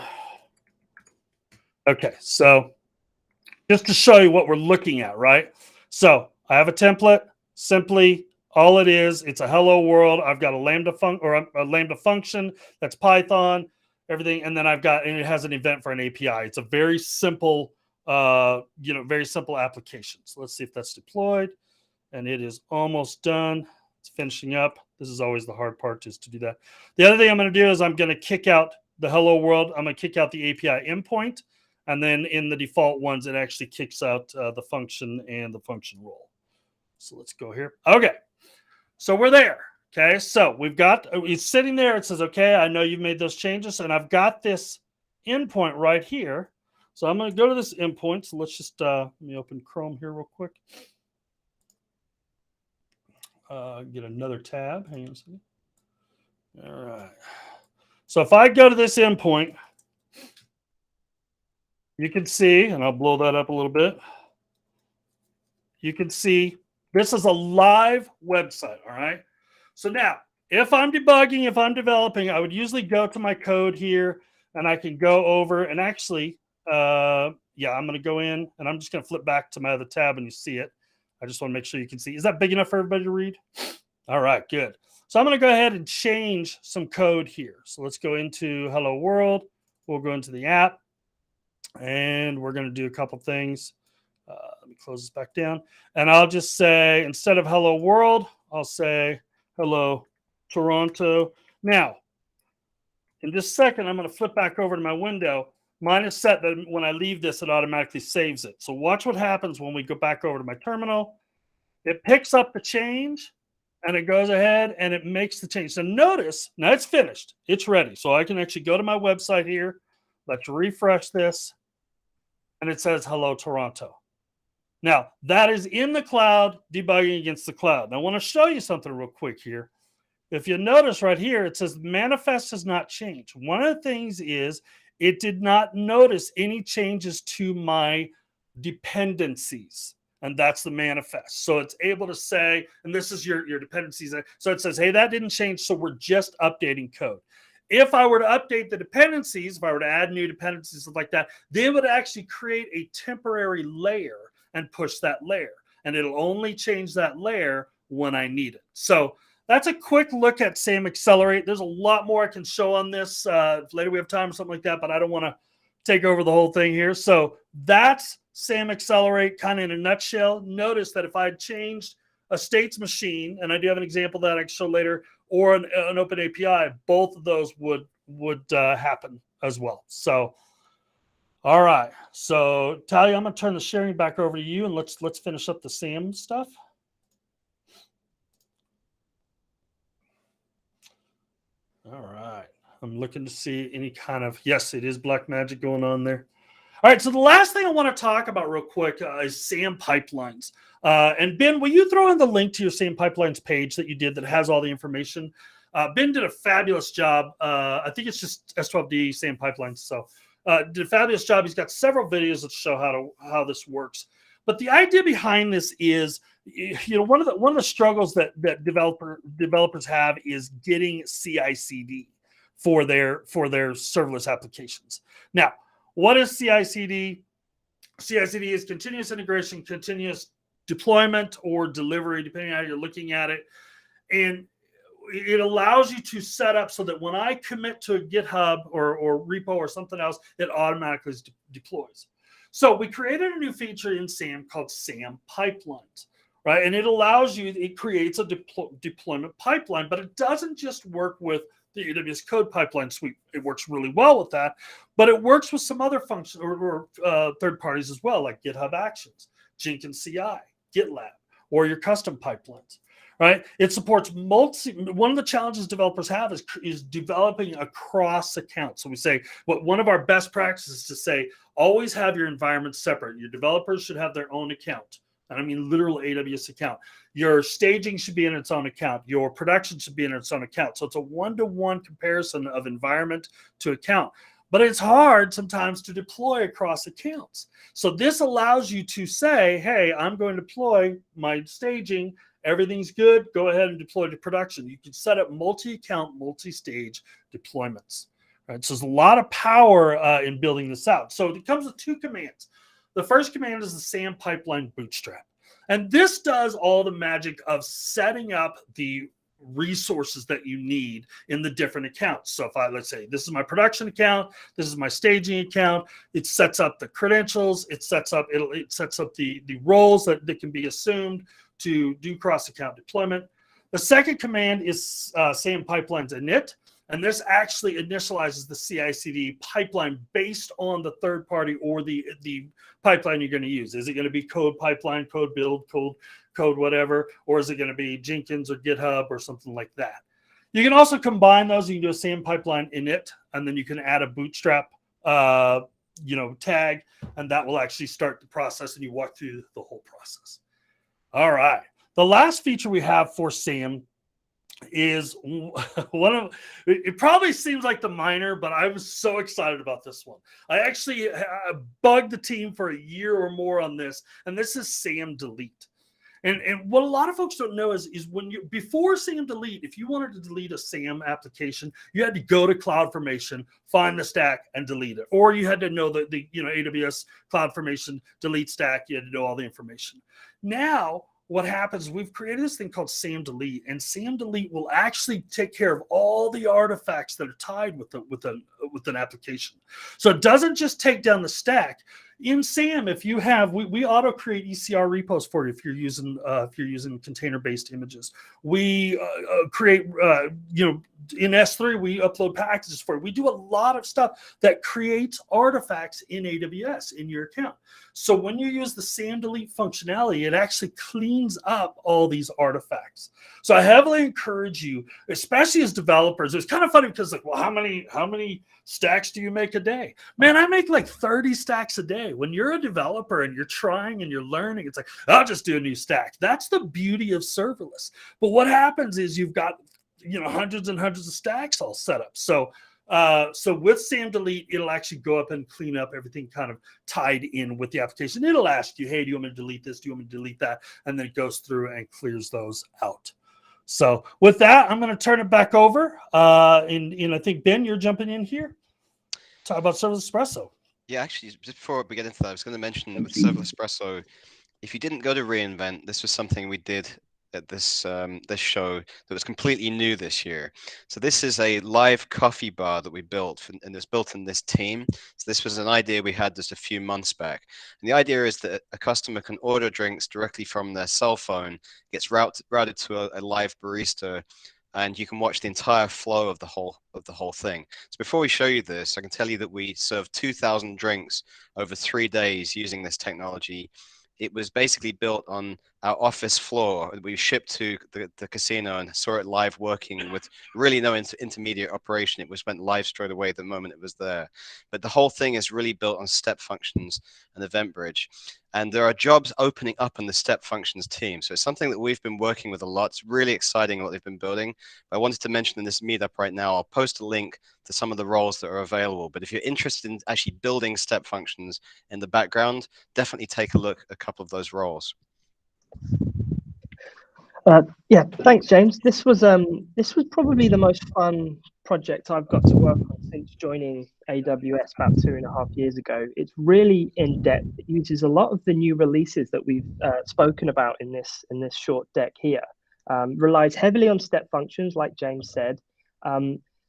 Okay, so just to show you what we're looking at, right? So I have a template. Simply, all it is, it's a hello world. I've got a Lambda function that's Python, everything, and then and it has an event for an API. It's a very simple, very simple application. So let's see if that's deployed, and it is almost done. It's finishing up. This is always the hard part, is to do that. The other thing I'm going to do is I'm going to kick out the hello world. I'm going to kick out the API endpoint, and then in the default ones, it actually kicks out the function and the function role. So let's go here. Okay, so we're there. Okay, so it's sitting there. It says, okay, I know you've made those changes, and I've got this endpoint right here. So I'm going to go to this endpoint. So let's just let me open Chrome here real quick. Get another tab. Hang on a second. All right. So if I go to this endpoint, you can see, and I'll blow that up a little bit. You can see this is a live website, all right? So now, if I'm debugging, if I'm developing, I would usually go to my code here, and I can go over and actually, I'm going to go in, and I'm just going to flip back to my other tab, and you see it. I just want to make sure you can see. Is that big enough for everybody to read? All right, good. So I'm going to go ahead and change some code here. So let's go into Hello World. We'll go into the app, and we're going to do a couple things. Let me close this back down. And I'll just say, instead of Hello World, I'll say Hello Toronto. Now, in just a second, I'm going to flip back over to my window. Mine is set that when I leave this, it automatically saves it. So watch what happens when we go back over to my terminal. It picks up the change, and it goes ahead, and it makes the change. So notice, now it's finished. It's ready. So I can actually go to my website here. Let's refresh this. And it says, Hello, Toronto. Now, that is in the cloud, debugging against the cloud. Now, I want to show you something real quick here. If you notice right here, it says manifest has not changed. One of the things is it did not notice any changes to my dependencies. And that's the manifest. So it's able to say, and this is your dependencies. So it says, hey, that didn't change. So we're just updating code. If I were to update the dependencies, if I were to add new dependencies, stuff like that, they would actually create a temporary layer and push that layer. And it'll only change that layer when I need it. So that's a quick look at SAM Accelerate. There's a lot more I can show on this. If later we have time or something like that, but I don't want to take over the whole thing here. So that's SAM Accelerate kind of in a nutshell. Notice that if I had changed a states machine, and I do have an example that I can show later, or an open API, both of those would happen as well. So, all right. So, Talia, I'm going to turn the sharing back over to you, and let's finish up the SAM stuff. All right. I'm looking to see any kind of, yes, it is black magic going on there. All right. So the last thing I want to talk about real quick is SAM pipelines. And Ben, will you throw in the link to your SAM pipelines page that you did that has all the information? Ben did a fabulous job. I think it's just S12D SAM pipelines. So did a fabulous job. He's got several videos that show how this works. But the idea behind this is, one of the struggles that developers have is getting CI/CD for their serverless applications. Now, what is CI/CD? CI/CD is continuous integration, continuous deployment, or delivery, depending on how you're looking at it. And it allows you to set up so that when I commit to a GitHub or repo or something else, it automatically deploys. So we created a new feature in SAM called SAM pipelines, right? And it creates a deployment pipeline, but it doesn't just work with the AWS Code Pipeline Suite. It works really well with that, but it works with some other functions or third parties as well, like GitHub Actions, Jenkins CI, GitLab, or your custom pipelines. Right? It supports one of the challenges developers have is developing across accounts. So we say one of our best practices is to say, always have your environment separate. Your developers should have their own account. And I mean literal AWS account. Your staging should be in its own account. Your production should be in its own account. So it's a one-to-one comparison of environment to account. But it's hard sometimes to deploy across accounts. So this allows you to say, hey, I'm going to deploy my staging. Everything's good. Go ahead and deploy to production. You can set up multi-account, multi-stage deployments. Right? So there's a lot of power in building this out. So it comes with two commands. The first command is the SAM pipeline bootstrap. And this does all the magic of setting up the resources that you need in the different accounts. So if let's say this is my production account, this is my staging account, it sets up the credentials, it sets up the roles that can be assumed to do cross-account deployment. The second command is SAM pipelines init, and this actually initializes the CI/CD pipeline based on the third party or the pipeline you're going to use. Is it going to be code pipeline, code build, code whatever, or is it going to be Jenkins or GitHub or something like that? You can also combine those. You can do a SAM pipeline init, and then you can add a bootstrap tag, and that will actually start the process, and you walk through the whole process. All right. The last feature we have for SAM is it probably seems like the minor, but I was so excited about this one. I actually bugged the team for a year or more on this, and this is SAM delete. And what a lot of folks don't know is before SAM delete, if you wanted to delete a SAM application, you had to go to CloudFormation, find the stack, and delete it. Or you had to know the AWS CloudFormation delete stack. You had to know all the information. Now, what happens, we've created this thing called SAM delete, and SAM delete will actually take care of all the artifacts that are tied with an application. So it doesn't just take down the stack. In SAM, if you have, we auto create ECR repos for you if you're using container-based images. We create, in S3 we upload packages for you. We do a lot of stuff that creates artifacts in AWS in your account. So when you use the SAM delete functionality, it actually cleans up all these artifacts. So I heavily encourage you, especially as developers. It's kind of funny because how many stacks do you make a day? Man, I make like 30 stacks a day. When you're a developer and you're trying and you're learning, it's like, I'll just do a new stack. That's the beauty of serverless. But what happens is you've got hundreds and hundreds of stacks all set up. So with SAM delete, it'll actually go up and clean up everything kind of tied in with the application. It'll ask you, hey, do you want me to delete this? Do you want me to delete that? And then it goes through and clears those out. So with that, I'm going to turn it back over. And I think, Ben, you're jumping in here. Talk about Serverlesspresso. Yeah, actually, just before we get into that, I was going to mention with Serverlesspresso, if you didn't go to reInvent, this was something we did at this show that was completely new this year. So this is a live coffee bar that we built, and it's built in this team. So this was an idea we had just a few months back. And the idea is that a customer can order drinks directly from their cell phone, gets routed to a live barista, and you can watch the entire flow of the whole thing. So before we show you this, I can tell you that we served 2,000 drinks over 3 days using this technology. it was basically built on our office floor. We shipped to the casino and saw it live working with really no intermediate operation. It went live straight away the moment it was there. But the whole thing is really built on step functions and Event Bridge. And there are jobs opening up in the step functions team. So it's something that we've been working with a lot. It's really exciting what they've been building. I wanted to mention in this meetup right now, I'll post a link to some of the roles that are available. But if you're interested in actually building step functions in the background, definitely take a look at a couple of those roles. Yeah, thanks, James. This was probably the most fun project I've got to work on since joining AWS about 2.5 years ago. It's really in depth. It uses a lot of the new releases that we've spoken about in this short deck here. Relies heavily on step functions, like James said.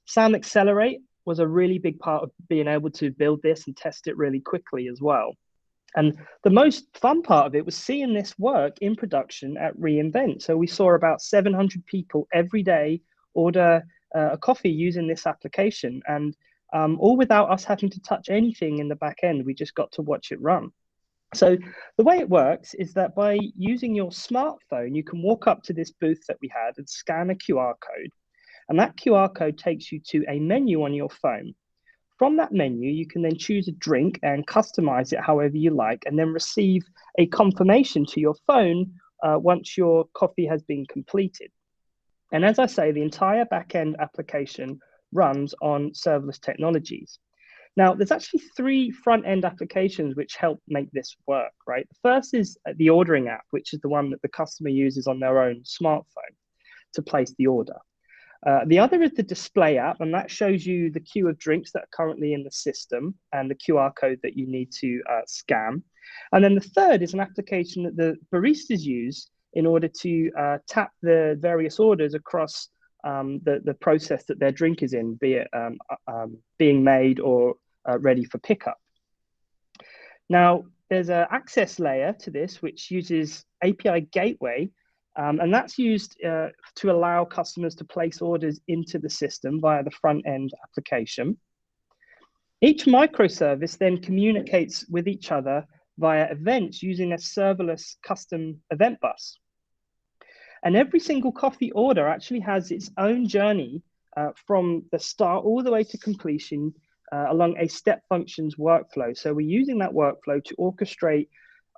SAM Accelerate was a really big part of being able to build this and test it really quickly as well. And the most fun part of it was seeing this work in production at reInvent. So we saw about 700 people every day order a coffee using this application, and all without us having to touch anything in the back end. We just got to watch it run. So the way it works is that by using your smartphone, you can walk up to this booth that we had and scan a QR code. And that QR code takes you to a menu on your phone. From that menu, you can then choose a drink and customize it however you like, and then receive a confirmation to your phone once your coffee has been completed. And as I say, the entire backend application runs on serverless technologies. Now, there's actually 3 front-end applications which help make this work, right? The first is the ordering app, which is the one that the customer uses on their own smartphone to place the order. The other is the display app, and that shows you the queue of drinks that are currently in the system and the QR code that you need to scan. And then the third is an application that the baristas use in order to tap the various orders across the process that their drink is in, be it being made or ready for pickup. Now, there's an access layer to this, which uses API Gateway, and that's used to allow customers to place orders into the system via the front-end application. Each microservice then communicates with each other via events using a serverless custom event bus. And every single coffee order actually has its own journey from the start all the way to completion along a step functions workflow. So we're using that workflow to orchestrate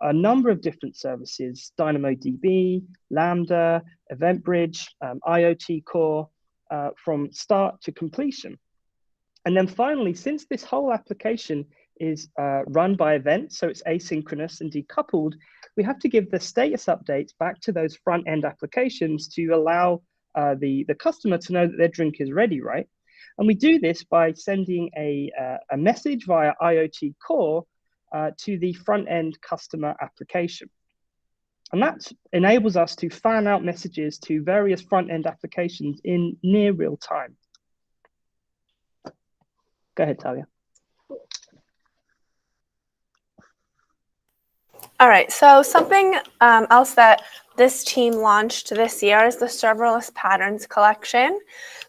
a number of different services: DynamoDB, Lambda, Event Bridge, IoT Core, from start to completion. And then finally, since this whole application is run by events, so it's asynchronous and decoupled, we have to give the status updates back to those front-end applications to allow the customer to know that their drink is ready, right? And we do this by sending a message via IoT Core to the front-end customer application. And that enables us to fan out messages to various front-end applications in near real time. Go ahead, Talia. All right, so something else that this team launched this year is the Serverless Patterns collection.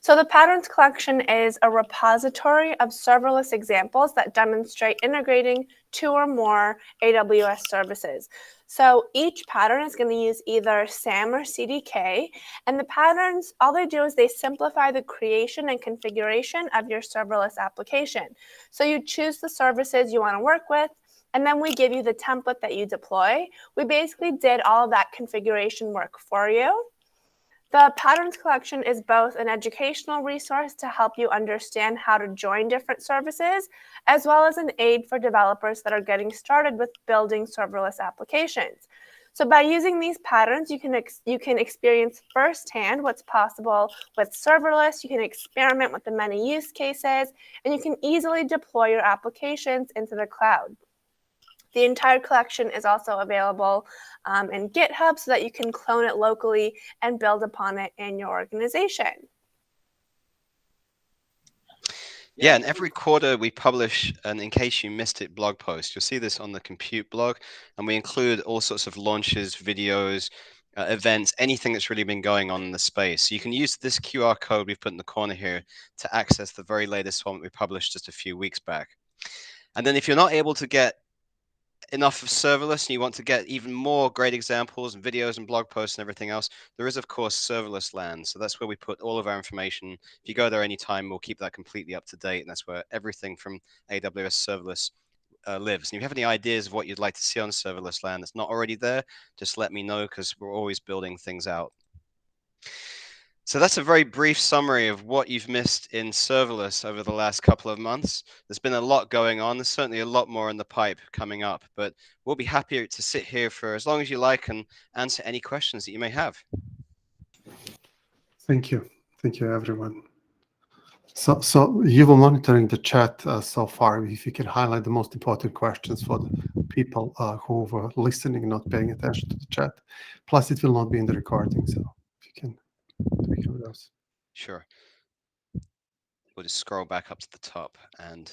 So the Patterns collection is a repository of serverless examples that demonstrate integrating 2 or more AWS services. So each pattern is going to use either SAM or CDK, and the patterns, all they do is they simplify the creation and configuration of your serverless application. So you choose the services you want to work with, and then we give you the template that you deploy. We basically did all of that configuration work for you. The Patterns collection is both an educational resource to help you understand how to join different services, as well as an aid for developers that are getting started with building serverless applications. So by using these patterns, you can experience firsthand what's possible with serverless. You can experiment with the many use cases, and you can easily deploy your applications into the cloud. The entire collection is also available in GitHub so that you can clone it locally and build upon it in your organization. Yeah, and every quarter we publish an In Case You Missed It blog post. You'll see this on the Compute blog, and we include all sorts of launches, videos, events, anything that's really been going on in the space. So you can use this QR code we've put in the corner here to access the very latest one that we published just a few weeks back. And then if you're not able to get enough of serverless and you want to get even more great examples and videos and blog posts and everything else, there is, of course, Serverless Land. So that's where we put all of our information. If you go there anytime, we'll keep that completely up to date. And that's where everything from AWS Serverless lives. And if you have any ideas of what you'd like to see on Serverless Land that's not already there, just let me know, because we're always building things out. So that's a very brief summary of what you've missed in serverless over the last couple of months. There's been a lot going on. There's certainly a lot more in the pipe coming up, but we'll be happy to sit here for as long as you like and answer any questions that you may have. Thank you. Thank you, everyone. So you were monitoring the chat so far. If you can highlight the most important questions for the people who were listening, not paying attention to the chat. Plus, it will not be in the recording, so if you can take care of those. Sure. We'll just scroll back up to the top, and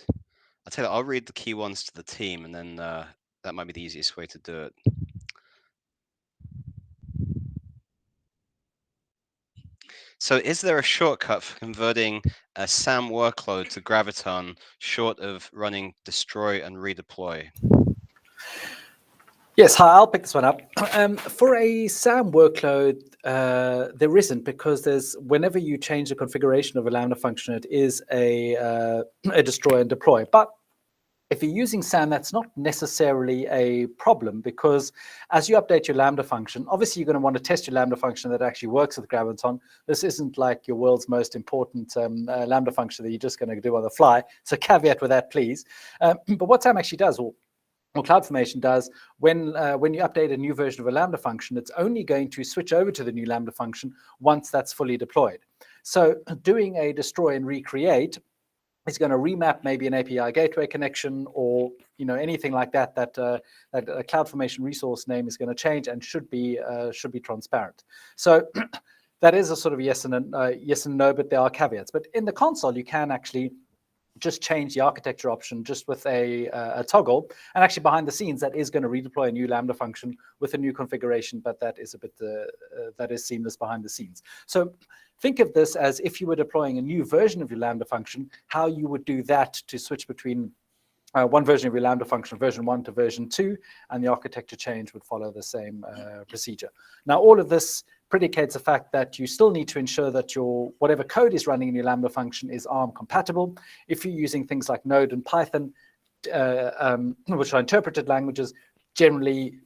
I'll tell you, I'll read the key ones to the team, and then that might be the easiest way to do it. So is there a shortcut for converting a SAM workload to Graviton short of running destroy and redeploy? Yes, hi, I'll pick this one up. For a SAM workload, there isn't, because whenever you change the configuration of a Lambda function, it is a destroy and deploy. But if you're using SAM, that's not necessarily a problem, because as you update your Lambda function, obviously you're going to want to test your Lambda function that actually works with Graviton. This isn't like your world's most important Lambda function that you're just going to do on the fly. So caveat with that, please. But what SAM actually does, or CloudFormation does, when you update a new version of a Lambda function, it's only going to switch over to the new Lambda function once that's fully deployed. So doing a destroy and recreate is going to remap maybe an API gateway connection, or anything like that a CloudFormation resource name is going to change and should be transparent. So that is a sort of yes and no, but there are caveats. But in the console, you can actually just change the architecture option just with a toggle, and actually behind the scenes that is going to redeploy a new Lambda function with a new configuration, but that is a bit that is seamless behind the scenes. So think of this as if you were deploying a new version of your Lambda function, how you would do that to switch between one version of your Lambda function, version 1 to version 2, and the architecture change would follow the same procedure. Now, all of this predicates the fact that you still need to ensure that whatever code is running in your Lambda function is ARM compatible. If you're using things like Node and Python, which are interpreted languages, generally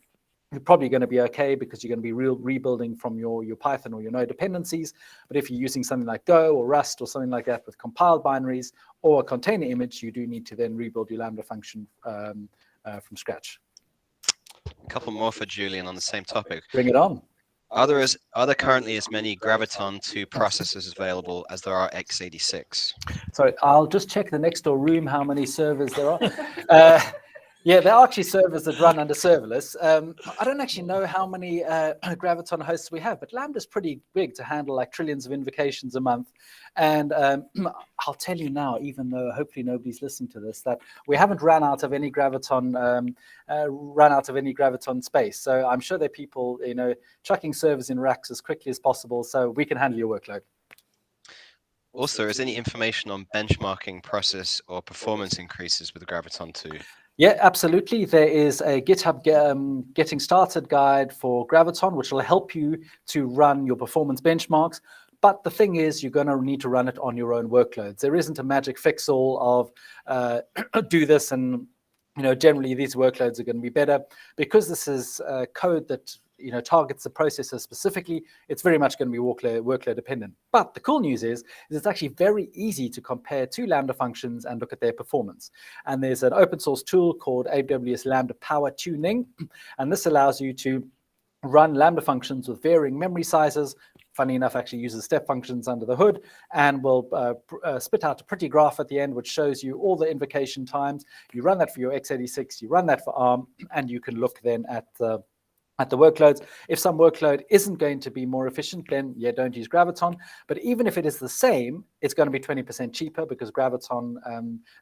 you're probably going to be okay, because you're going to be rebuilding from your Python or your Node dependencies. But if you're using something like Go or Rust or something like that with compiled binaries or a container image, you do need to then rebuild your Lambda function from scratch. A couple more for Julian on the same topic. Bring it on. Are there currently as many Graviton 2 processors available as there are x86? Sorry, I'll just check the next door room how many servers there are. Yeah, there are actually servers that run under serverless. I don't actually know how many Graviton hosts we have, but Lambda's pretty big to handle like trillions of invocations a month. And I'll tell you now, even though hopefully nobody's listening to this, that we haven't run out of any Graviton space. So I'm sure there are people, chucking servers in racks as quickly as possible, so we can handle your workload. Also, is any information on benchmarking process or performance increases with Graviton 2? Yeah, absolutely. There is a GitHub getting started guide for Graviton, which will help you to run your performance benchmarks. But the thing is, you're going to need to run it on your own workloads. There isn't a magic fix-all of do this, and generally these workloads are going to be better, because this is code that targets the processor specifically. It's very much going to be workload dependent. But the cool news is it's actually very easy to compare two Lambda functions and look at their performance. And there's an open source tool called AWS Lambda Power Tuning, and this allows you to run Lambda functions with varying memory sizes. Funny enough, actually uses step functions under the hood, and will spit out a pretty graph at the end which shows you all the invocation times. You run that for your x86, you run that for ARM, and you can look then at the workloads. If some workload isn't going to be more efficient, then yeah, don't use Graviton. But even if it is the same, it's going to be 20% cheaper, because Graviton,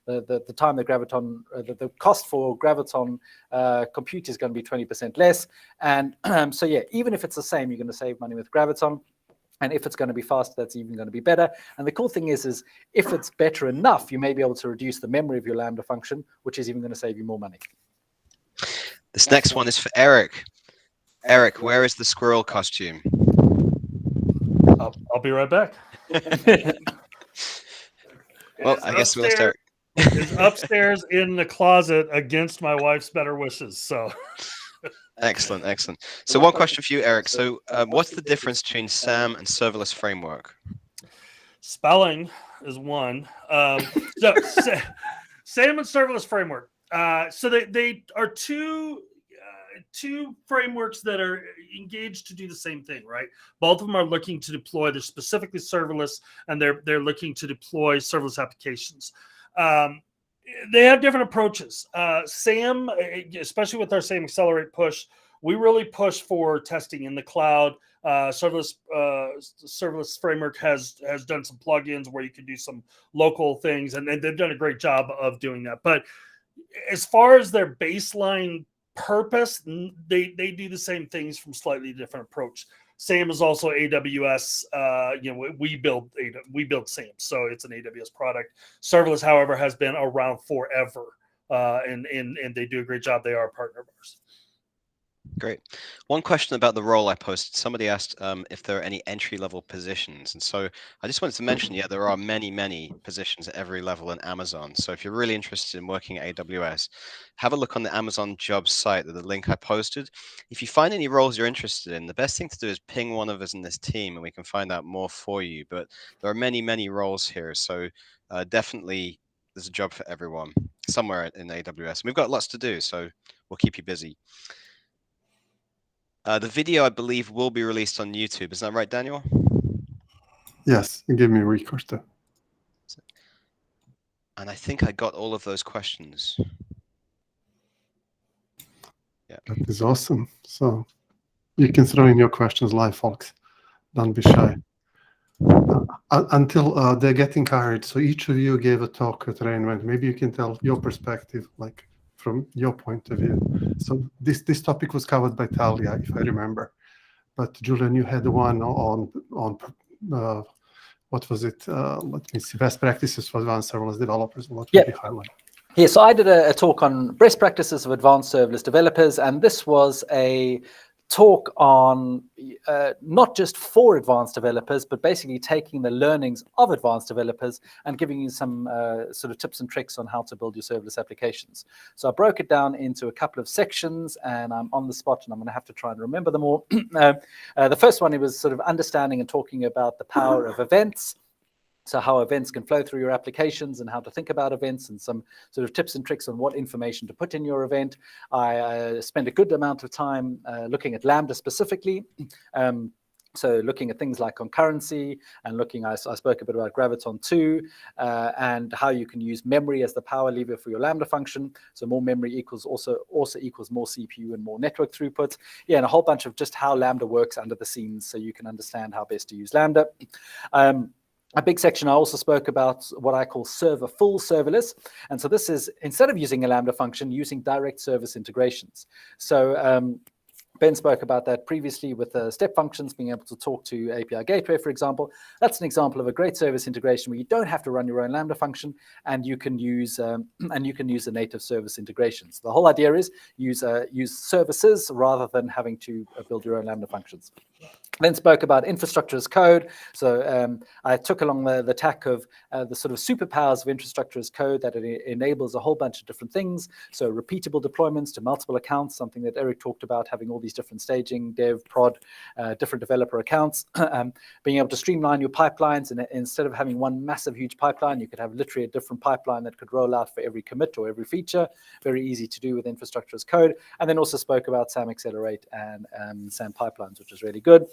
the cost for Graviton compute is going to be 20% less. And so yeah, even if it's the same, you're going to save money with Graviton. And if it's going to be faster, that's even going to be better. And the cool thing is if it's better enough, you may be able to reduce the memory of your Lambda function, which is even going to save you more money. This next one is for Eric. Eric, where is the squirrel costume? I'll be right back. Well, I guess we'll start. Is upstairs in the closet against my wife's better wishes. So excellent, excellent. So one question for you, Eric. So what's the difference between SAM and serverless framework? Spelling is one. So SAM and serverless framework. So they are two frameworks that are engaged to do the same thing, right? Both of them are looking to deploy. They're specifically serverless, and they're looking to deploy serverless applications. They have different approaches. SAM, especially with our SAM Accelerate push, we really push for testing in the cloud. Serverless framework has done some plugins where you can do some local things, and they've done a great job of doing that. But as far as their baseline purpose, they do the same things from slightly different approach. SAM is also AWS. We build SAM, so it's an AWS product. Serverless, however, has been around forever, and they do a great job. They are a partner of ours. Great. One question about the role I posted. Somebody asked if there are any entry-level positions. And so I just wanted to mention, yeah, there are many, many positions at every level in Amazon. So if you're really interested in working at AWS, have a look on the Amazon jobs site, the link I posted. If you find any roles you're interested in, the best thing to do is ping one of us in this team and we can find out more for you. But there are many, many roles here. So definitely there's a job for everyone somewhere in AWS. We've got lots to do, so we'll keep you busy. The video, I believe, will be released on YouTube. Is that right, Daniel? Yes, give me a week or two. And I think I got all of those questions. Yeah. That is awesome. So you can throw in your questions live, folks. Don't be shy. Until they're getting carried. So each of you gave a talk at reInvent. Maybe you can tell your perspective, like from your point of view. So this topic was covered by Talia, if I remember. But Julian, you had one on what was it? Let me see. Best practices for advanced serverless developers. What would you highlight? Yeah, so I did a talk on best practices of advanced serverless developers, and this was a talk on not just for advanced developers, but basically taking the learnings of advanced developers and giving you some sort of tips and tricks on how to build your serverless applications. So I broke it down into a couple of sections, and I'm on the spot and I'm going to have to try and remember them all. The first one, it was sort of understanding and talking about the power of events. So how events can flow through your applications and how to think about events and some sort of tips and tricks on what information to put in your event. I spent a good amount of time looking at Lambda specifically. So looking at things like concurrency and looking, I spoke a bit about Graviton 2 and how you can use memory as the power lever for your Lambda function. So more memory equals also equals more CPU and more network throughput. Yeah, and a whole bunch of just how Lambda works under the scenes so you can understand how best to use Lambda. A big section I also spoke about what I call full serverless. And so this is, instead of using a Lambda function, using direct service integrations. So Ben spoke about that previously with step functions, being able to talk to API Gateway, for example. That's an example of a great service integration where you don't have to run your own Lambda function, and you can use the native service integrations. The whole idea is use services rather than having to build your own Lambda functions. Then spoke about infrastructure as code. So I took along the tack of the sort of superpowers of infrastructure as code, that it enables a whole bunch of different things. So repeatable deployments to multiple accounts, something that Eric talked about, having all these different staging, dev, prod, different developer accounts, being able to streamline your pipelines. And instead of having one massive, huge pipeline, you could have literally a different pipeline that could roll out for every commit or every feature. Very easy to do with infrastructure as code. And then also spoke about SAM Accelerate and SAM pipelines, which is really good.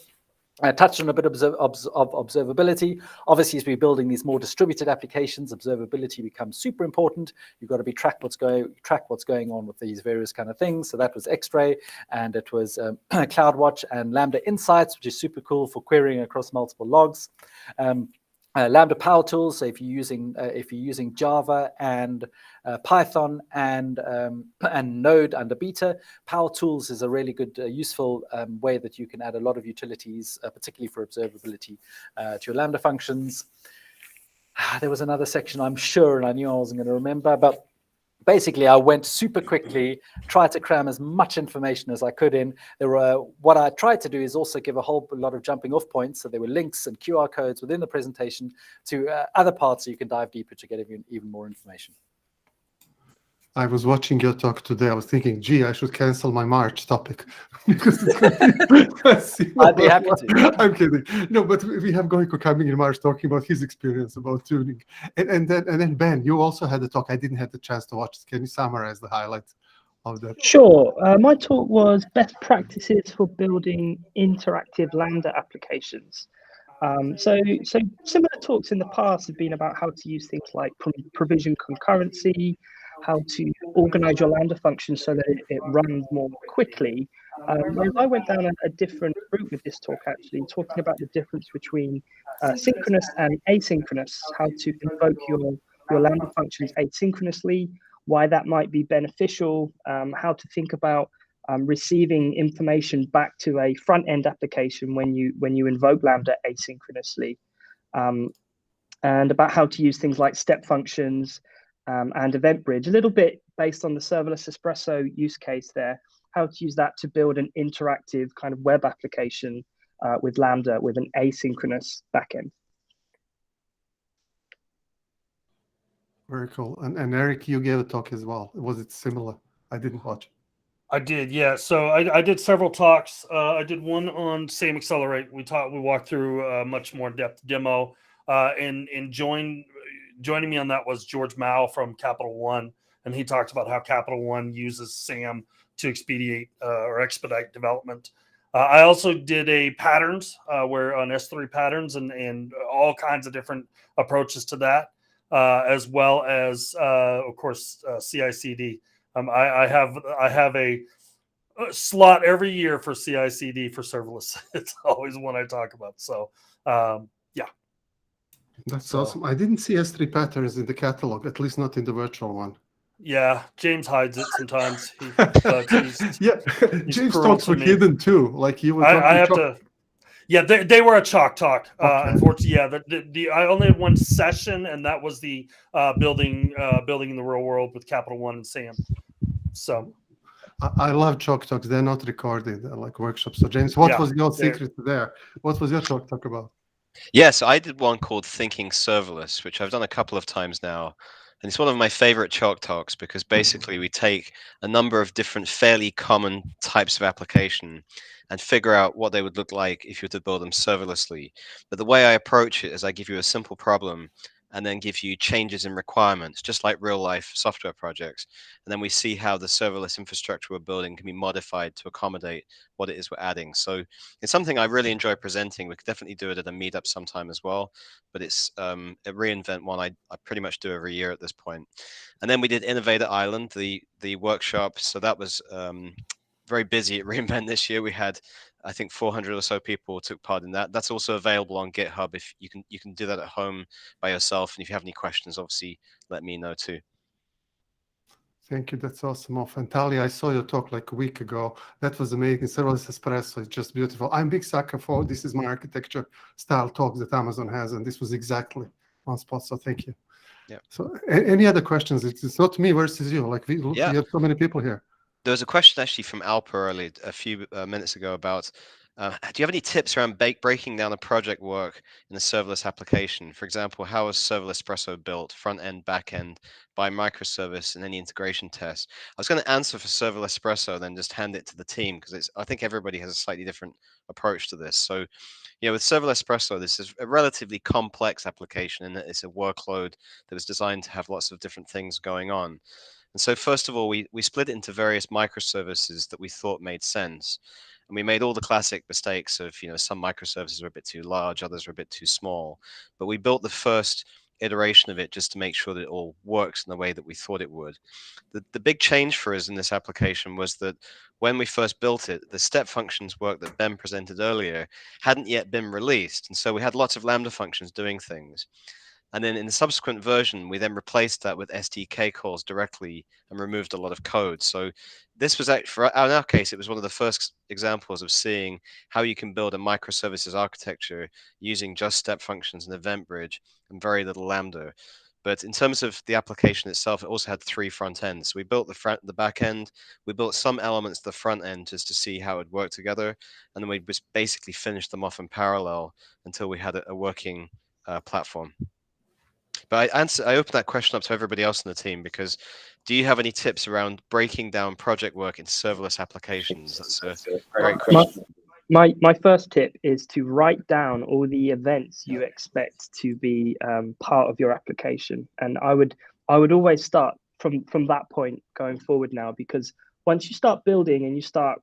I touched on a bit of observability. Obviously, as we're building these more distributed applications, observability becomes super important. You've got to track what's going on with these various kind of things. So that was X-Ray, and it was CloudWatch and Lambda Insights, which is super cool for querying across multiple logs. Lambda Power Tools. So if you're using Java and Python and Node under Beta, Power Tools is a really good, useful way that you can add a lot of utilities, particularly for observability, to your Lambda functions. There was another section, I'm sure, and I knew I wasn't going to remember, but basically, I went super quickly, tried to cram as much information as I could in. What I tried to do is also give a whole lot of jumping off points. So there were links and QR codes within the presentation to other parts so you can dive deeper to get even more information. I was watching your talk today. I was thinking, gee, I should cancel my March topic because it's going to be I'd be happy to. I'm kidding. No, but we have Goiko coming in March talking about his experience about tuning. And then Ben, you also had a talk. I didn't have the chance to watch it. Can you summarize the highlights of that? Sure. My talk was best practices for building interactive Lambda applications. So similar talks in the past have been about how to use things like provision concurrency, how to organize your Lambda function so that it runs more quickly. Whereas I went down a different route with this talk, actually, talking about the difference between synchronous and asynchronous, how to invoke your Lambda functions asynchronously, why that might be beneficial, how to think about receiving information back to a front-end application when you invoke Lambda asynchronously, and about how to use things like step functions and event bridge, a little bit based on the Serverlesspresso use case there, how to use that to build an interactive kind of web application with Lambda with an asynchronous backend. Very cool. And Eric, you gave a talk as well. Was it similar? I didn't watch. I did, yeah. So I did several talks. I did one on SAM Accelerate. We walked through a much more in-depth demo. And joining me on that was George Mao from Capital One, and he talked about how Capital One uses SAM to expedite or expedite development. I also did a patterns where on S3 patterns and all kinds of different approaches to that, as well as of course CI/CD. I have a slot every year for CI/CD for serverless. It's always one I talk about. So yeah. That's awesome. I didn't see S3 patterns in the catalog, at least not in the virtual one. Yeah, James hides it sometimes. James talks were hidden too. Like you were. I have to. Yeah, they were a chalk talk. Okay. Unfortunately, yeah. I only had one session, and that was the building in the real world with Capital One and SAM. So. I love chalk talks. They're not recorded like workshops. So James, what was your secret there? What was your talk about? Yes, I did one called Thinking Serverless, which I've done a couple of times now. And it's one of my favorite chalk talks because basically we take a number of different fairly common types of application and figure out what they would look like if you were to build them serverlessly. But the way I approach it is I give you a simple problem and then give you changes in requirements, just like real life software projects. And then we see how the serverless infrastructure we're building can be modified to accommodate what it is we're adding. So it's something I really enjoy presenting. We could definitely do it at a meetup sometime as well, but it's a reInvent one I pretty much do every year at this point. And then we did Innovator Island, the workshop. So that was very busy at reInvent this year. We had, I think, 400 or so people took part in that. That's also available on GitHub. If you can do that at home by yourself. And if you have any questions, obviously let me know too. Thank you. That's awesome. And Talia, I saw your talk like a week ago. That was amazing. Serverlesspresso is just beautiful. I'm a big sucker for this is my architecture style talks that Amazon has, and this was exactly on spot. So thank you. Yeah. So any other questions? It's not me versus you. Like we have so many people here. There was a question actually from Alpa earlier, a few minutes ago about do you have any tips around breaking down the project work in a serverless application? For example, how is Serverlesspresso built, front end, back end, by microservice, and any integration tests? I was going to answer for Serverlesspresso, then just hand it to the team because I think everybody has a slightly different approach to this. So, with Serverlesspresso, this is a relatively complex application, and it's a workload that was designed to have lots of different things going on. And so first of all, we split it into various microservices that we thought made sense. And we made all the classic mistakes of, some microservices were a bit too large, others were a bit too small. But we built the first iteration of it just to make sure that it all works in the way that we thought it would. The big change for us in this application was that when we first built it, the step functions work that Ben presented earlier hadn't yet been released. And so we had lots of Lambda functions doing things. And then in the subsequent version, we then replaced that with SDK calls directly and removed a lot of code. So this was actually, in our case, it was one of the first examples of seeing how you can build a microservices architecture using just step functions and event bridge and very little Lambda. But in terms of the application itself, it also had 3 front ends. We built the back end, we built some elements of the front end just to see how it would work together, and then we just basically finished them off in parallel until we had a working platform. But I open that question up to everybody else in the team, because do you have any tips around breaking down project work in serverless applications? That's a great question. My first tip is to write down all the events you expect to be part of your application, and I would always start from that point going forward now, because once you start building and you start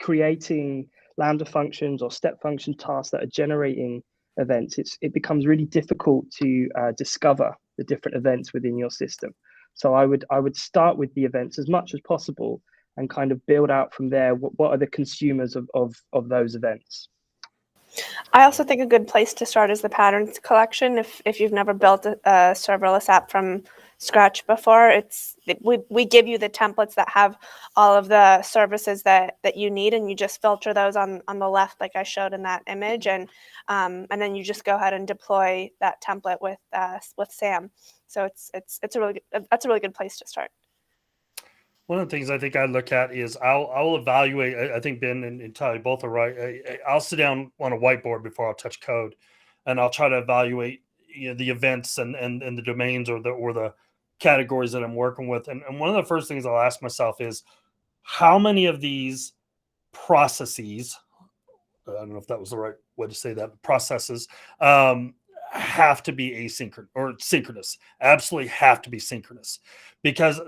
creating Lambda functions or step function tasks that are generating events, it becomes really difficult to discover the different events within your system. So I would start with the events as much as possible and kind of build out from there. What are the consumers of those events? I also think a good place to start is the patterns collection. If you've never built a serverless app from scratch before, we give you the templates that have all of the services that you need, and you just filter those on the left, like I showed in that image, and then you just go ahead and deploy that template with SAM. So that's a really good place to start. One of the things I think I look at is I'll evaluate. I think Ben and Ty both are right. I'll sit down on a whiteboard before I'll touch code, and I'll try to evaluate the events and the domains or the categories that I'm working with. And one of the first things I'll ask myself is, how many of these processes, I don't know if that was the right way to say that, processes, have to be asynchronous or synchronous. Absolutely have to be synchronous, because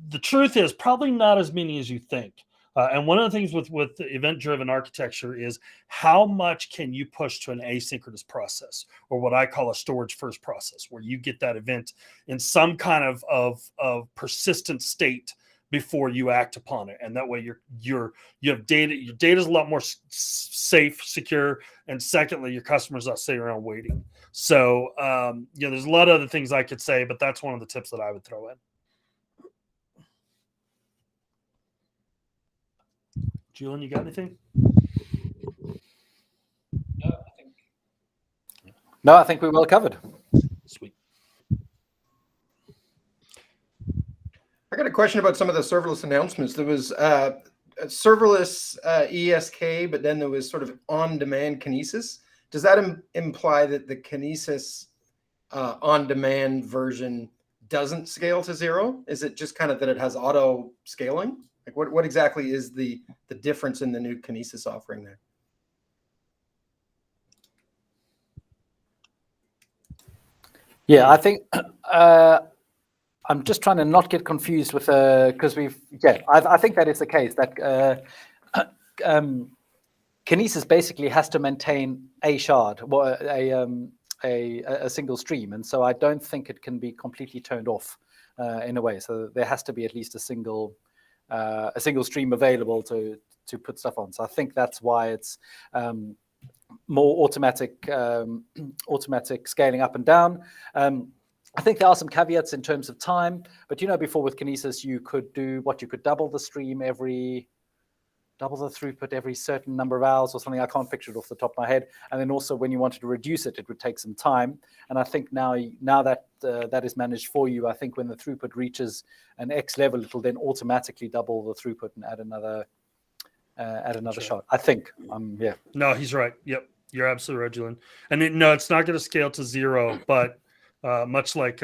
the truth is probably not as many as you think. And one of the things with event-driven architecture is how much can you push to an asynchronous process, or what I call a storage-first process, where you get that event in some kind of persistent state before you act upon it, and that way you have data. Your data is a lot more safe, secure, and secondly, your customers not sitting around waiting. So there's a lot of other things I could say, but that's one of the tips that I would throw in. Julian, you got anything? No, I think we're well covered. Sweet. I got a question about some of the serverless announcements. There was serverless ESK, but then there was sort of on-demand Kinesis. Does that imply that the Kinesis on-demand version doesn't scale to 0? Is it just kind of that it has auto scaling? Like what exactly is the difference in the new Kinesis offering there? Yeah, I think I'm just trying to not get confused with because I think that is the case, that Kinesis basically has to maintain a shard, a single stream, and so I don't think it can be completely turned off in a way. So there has to be at least a single stream available to put stuff on. So I think that's why it's more automatic scaling up and down. I think there are some caveats in terms of time, but before with Kinesis, you could double the stream double the throughput every certain number of hours or something. I can't picture it off the top of my head. And then also when you wanted to reduce it, it would take some time. And I think now that that is managed for you, I think when the throughput reaches an X level, it will then automatically double the throughput and add another shot. I think. Yeah. No, he's right. Yep, you're absolutely right, Julian. And it's not going to scale to 0, but much like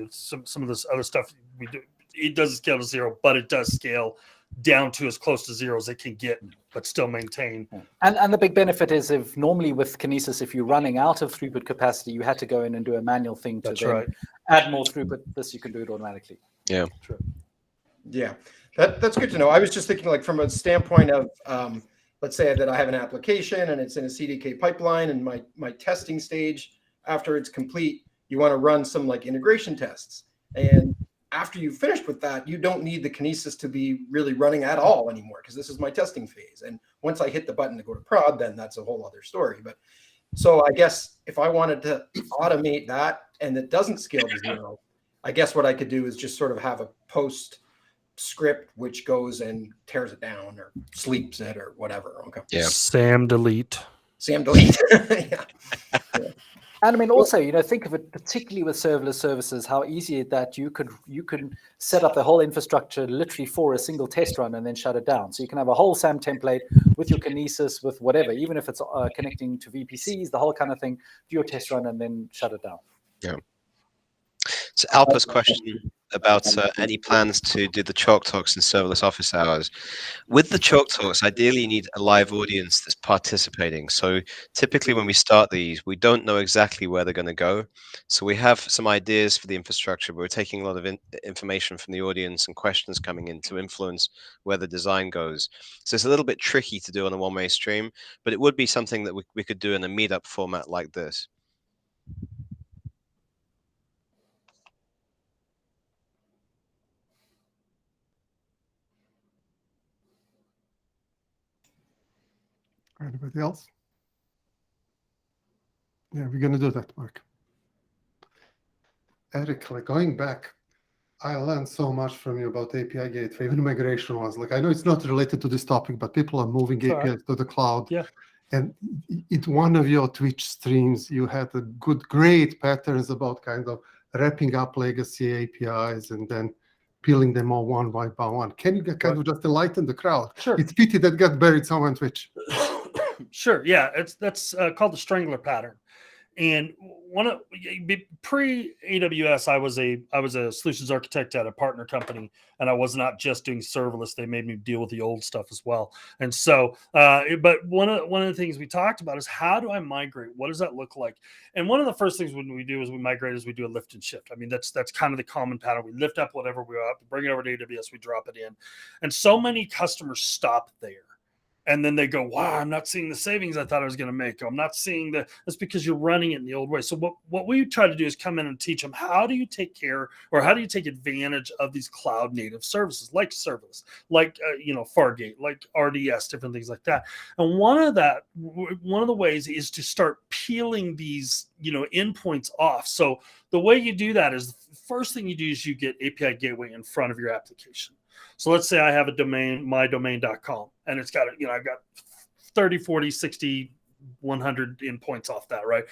some of this other stuff we do, it doesn't scale to 0, but it does scale down to as close to 0 as it can get, but still maintain. And the big benefit is, if normally with Kinesis, if you're running out of throughput capacity, you had to go in and do a manual thing to add more throughput. This you can do it automatically. Yeah. True. Yeah, that's good to know. I was just thinking, like, from a standpoint of, let's say that I have an application and it's in a CDK pipeline, and my testing stage, after it's complete, you want to run some like integration tests. And after you've finished with that, you don't need the Kinesis to be really running at all anymore, because this is my testing phase. And once I hit the button to go to prod, then that's a whole other story. But so I guess if I wanted to automate that and it doesn't scale to 0, I guess what I could do is just sort of have a post script which goes and tears it down or sleeps it or whatever. Okay. Yeah. Sam delete. Yeah. And I mean, also, think of it particularly with serverless services, how easy that you can set up the whole infrastructure literally for a single test run and then shut it down. So you can have a whole SAM template with your Kinesis, with whatever, even if it's connecting to VPCs, the whole kind of thing, do your test run and then shut it down. Yeah. So Alpa's question about any plans to do the chalk talks in serverless office hours. With the chalk talks, ideally you need a live audience that's participating. So typically when we start these, we don't know exactly where they're going to go. So we have some ideas for the infrastructure, but we're taking a lot of information from the audience and questions coming in to influence where the design goes. So it's a little bit tricky to do on a one-way stream, but it would be something that we could do in a meetup format like this. Anybody else? Yeah, we're going to do that, Mark. Eric, like going back, I learned so much from you about API gateway, even migration was. Like, I know it's not related to this topic, but people are moving APIs to the cloud. Yeah. And in one of your Twitch streams, you had great patterns about kind of wrapping up legacy APIs and then peeling them all one by one. Can you kind of just enlighten the crowd? Sure. It's pity that got buried somewhere on Twitch. Sure. Yeah. That's called the Strangler Pattern. And pre AWS, I was a solutions architect at a partner company, and I was not just doing serverless. They made me deal with the old stuff as well. And so, but one of the things we talked about is how do I migrate? What does that look like? And one of the first things when we do is we migrate is we do a lift and shift. I mean, that's kind of the common pattern. We lift up whatever we are, bring it over to AWS, we drop it in, and so many customers stop there. And then they go, wow, I'm not seeing the savings I thought I was going to make. I'm not seeing that's because you're running it in the old way. So what we try to do is come in and teach them, how do you take care or how do you take advantage of these cloud native services like serverless, like, Fargate, like RDS, different things like that. And one of the ways is to start peeling these, endpoints off. So the way you do that is the first thing you do is you get API gateway in front of your application. So let's say I have a domain, mydomain.com, and it's got, I've got 30, 40, 60, 100 endpoints off that, right?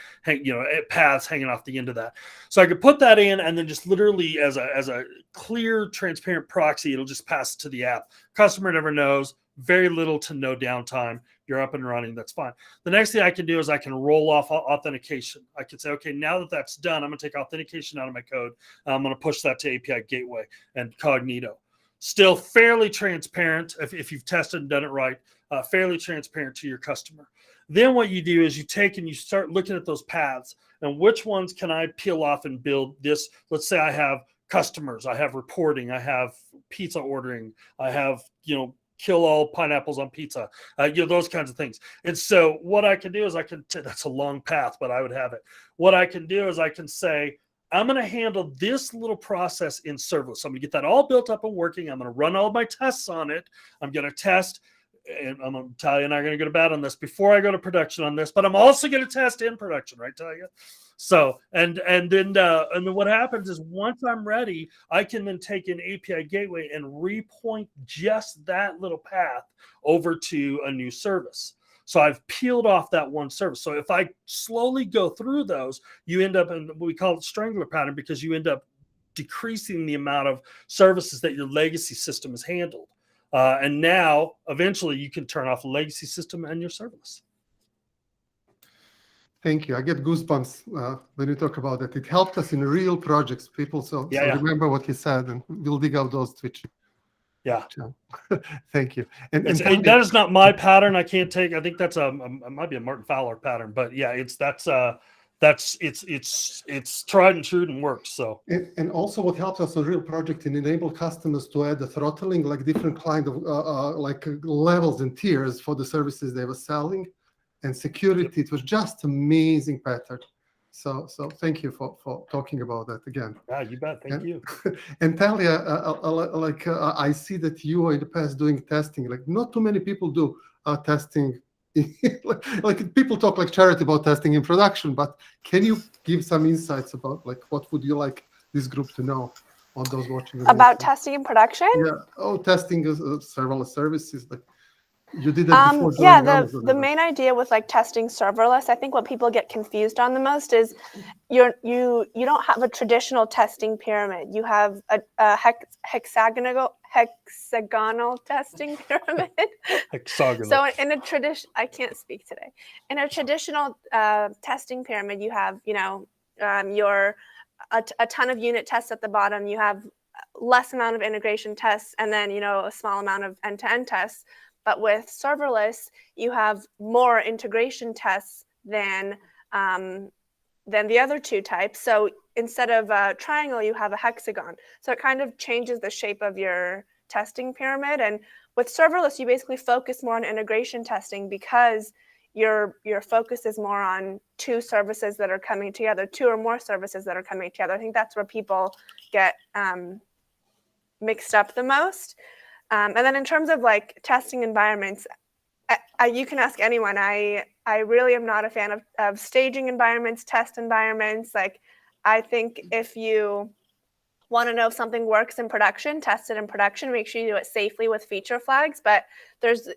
Paths hanging off the end of that. So I could put that in and then just literally as a clear, transparent proxy, it'll just pass to the app. Customer never knows, very little to no downtime. You're up and running. That's fine. The next thing I can do is I can roll off authentication. I can say, okay, now that that's done, I'm going to take authentication out of my code. I'm going to push that to API gateway and Cognito. Still fairly transparent if you've tested and done it right, fairly transparent to your customer. Then what you do is you take and you start looking at those paths and which ones can I peel off and build this. Let's say I have customers, I have reporting, I have pizza ordering, I have, kill all pineapples on pizza, those kinds of things. And so what I can do is that's a long path, but I would have it. What I can do is I can say, I'm going to handle this little process in serverless. So I'm going to get that all built up and working. I'm going to run all my tests on it. I'm going to test, and I'm going to Talia and I are going to go to bat on this before I go to production on this, but I'm also going to test in production, right, Talia? So, and then what happens is once I'm ready, I can then take an API gateway and repoint just that little path over to a new service. So I've peeled off that one service. So if I slowly go through those, you end up in, we call it Strangler Pattern, because you end up decreasing the amount of services that your legacy system has handled. And now, eventually, you can turn off the legacy system and your serverless. Thank you. I get goosebumps when you talk about that. It helped us in real projects, people. So remember what he said, and we'll dig out those Twitch. Yeah. Thank you. And that is not my pattern. I can't take. I think that's it might be a Martin Fowler pattern, but yeah, it's tried and true and works. So and also what helps us on real project and enable customers to add the throttling, like different kind of like levels and tiers for the services they were selling, and security. It was just amazing pattern. So thank you for talking about that again. Yeah, you bet. Thank you. And Talia, I see that you are in the past doing testing. Like not too many people do testing. like people talk like charity about testing in production, but can you give some insights about like what would you like this group to know on those watching? About testing in production? Yeah. Oh, testing serverless services. Like You did that before Yeah, joining Amazon, the right? main idea with like testing serverless, I think what people get confused on the most is you don't have a traditional testing pyramid. You have a hexagonal testing pyramid. Hexagonal. So in a tradition, I can't speak today. In a traditional testing pyramid, you have a ton of unit tests at the bottom. You have less amount of integration tests, and then a small amount of end-to-end tests. But with serverless, you have more integration tests than the other two types. So instead of a triangle, you have a hexagon. So it kind of changes the shape of your testing pyramid. And with serverless, you basically focus more on integration testing because your focus is more on two services that are coming together, two or more services that are coming together. I think that's where people get mixed up the most. And then in terms of like testing environments, you can ask anyone. I really am not a fan of staging environments, test environments. Like, I think if you want to know if something works in production, test it in production. Make sure you do it safely with feature flags. But there's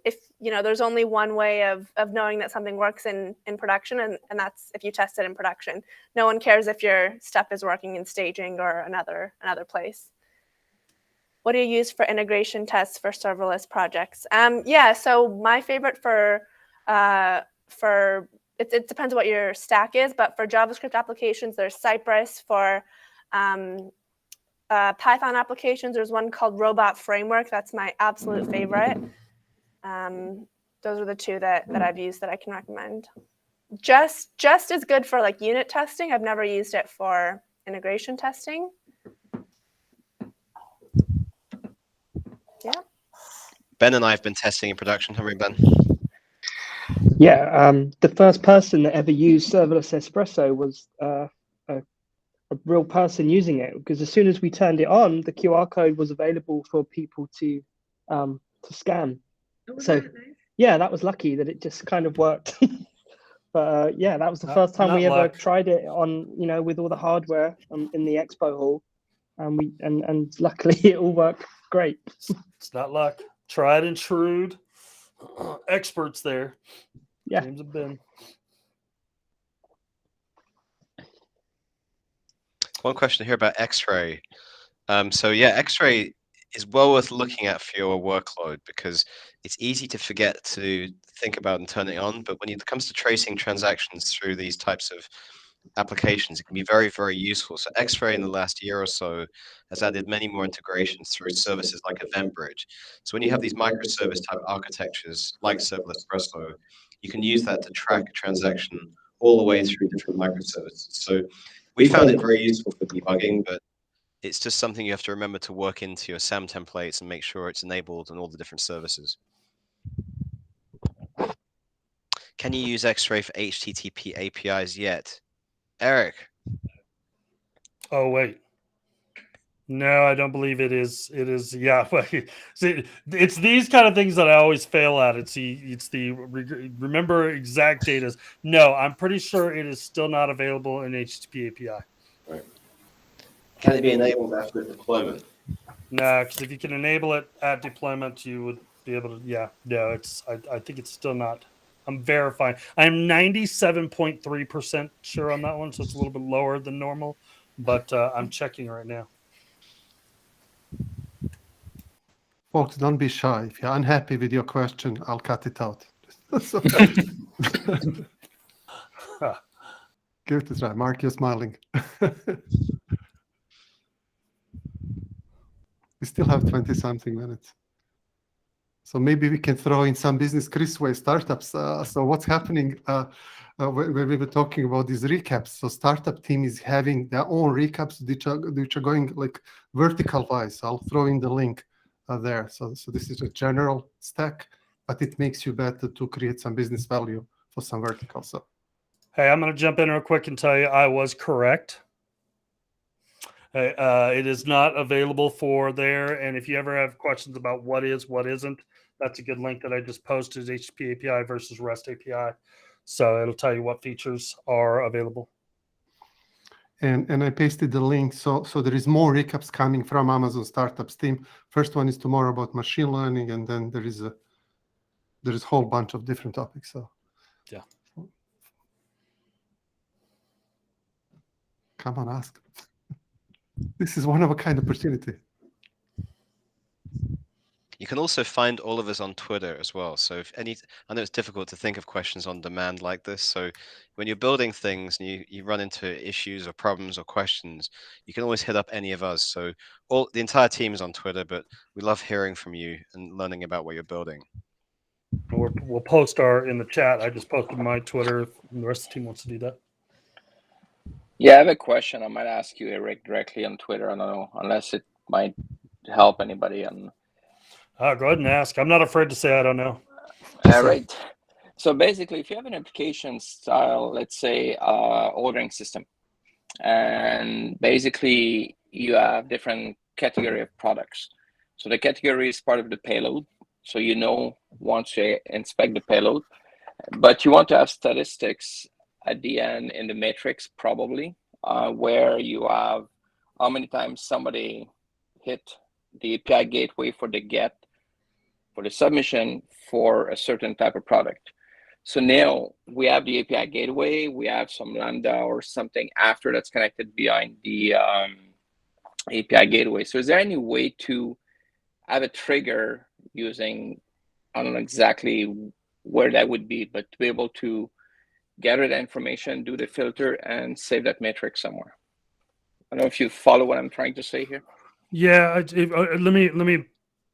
only one way of knowing that something works in production, and that's if you test it in production. No one cares if your stuff is working in staging or another place. What do you use for integration tests for serverless projects? So my favorite for it depends what your stack is, but for JavaScript applications, there's Cypress. For Python applications, there's one called Robot Framework. That's my absolute favorite. Those are the two that I've used that I can recommend. Just as good for like unit testing. I've never used it for integration testing. Yeah. Ben and I have been testing in production, haven't we, Ben? Yeah, the first person that ever used Serverlesspresso was a real person using it, because as soon as we turned it on, the QR code was available for people to scan. So yeah, that was lucky that it just kind of worked. But yeah, that was the first time we ever tried it on, with all the hardware in the expo hall, and luckily it all worked great. It's not luck. Tried and true. Experts there. Yeah. James and Ben. One question here about X-Ray. X-Ray is well worth looking at for your workload because it's easy to forget to think about and turn it on. But when it comes to tracing transactions through these types of applications, it can be very, very useful. So X-Ray in the last year or so has added many more integrations through services like EventBridge. So when you have these microservice type architectures like Serverlesspresso, you can use that to track a transaction all the way through different microservices. So we found it very useful for debugging, but it's just something you have to remember to work into your SAM templates and make sure it's enabled on all the different services. Can you use X-Ray for HTTP APIs yet? Eric? Oh, wait. No, I don't believe it is. It is, yeah. See, it's these kind of things that I always fail at. It's the remember exact data. No, I'm pretty sure it is still not available in HTTP API. Right. Can it be enabled after deployment? No, because if you can enable it at deployment, you would be able to. Yeah, no, I think it's still not. I'm verifying. I'm 97.3% sure on that one, so it's a little bit lower than normal, but I'm checking right now. Folks, don't be shy. If you're unhappy with your question, I'll cut it out. Give it a try. Mark, you're smiling. We still have 20-something minutes. So maybe we can throw in some business Chris way startups. So what's happening when we were talking about these recaps? So startup team is having their own recaps which are going like vertical wise. I'll throw in the link there. So this is a general stack, but it makes you better to create some business value for some verticals. So hey, I'm going to jump in real quick and tell you I was correct. It is not available for there. And if you ever have questions about what is, what isn't, that's a good link that I just posted, HTTP API versus REST API. So it'll tell you what features are available. And I pasted the link. So there is more recaps coming from Amazon Startups team. First one is tomorrow about machine learning, and then there is there's a whole bunch of different topics. So yeah, come on, ask. This is one of a kind opportunity. You can also find all of us on Twitter as well. So if I know it's difficult to think of questions on demand like this. So when you're building things and you run into issues or problems or questions, you can always hit up any of us. So the entire team is on Twitter, but we love hearing from you and learning about what you're building. We'll post in the chat. I just posted my Twitter. And the rest of the team wants to do that. Yeah, I have a question. I might ask you, Eric, directly on Twitter. I don't know, unless it might help anybody. Go ahead and ask. I'm not afraid to say I don't know. All right. So basically, if you have an application style, let's say ordering system, and basically you have different category of products. So the category is part of the payload. So once you inspect the payload, but you want to have statistics at the end in the matrix, probably, where you have how many times somebody hit the API gateway for the get, for the submission for a certain type of product. So now we have the API gateway, we have some Lambda or something after that's connected behind the API gateway. So is there any way to have a trigger using, I don't know exactly where that would be, but to be able to gather the information, do the filter, and save that matrix somewhere? I don't know if you follow what I'm trying to say here. Yeah, let me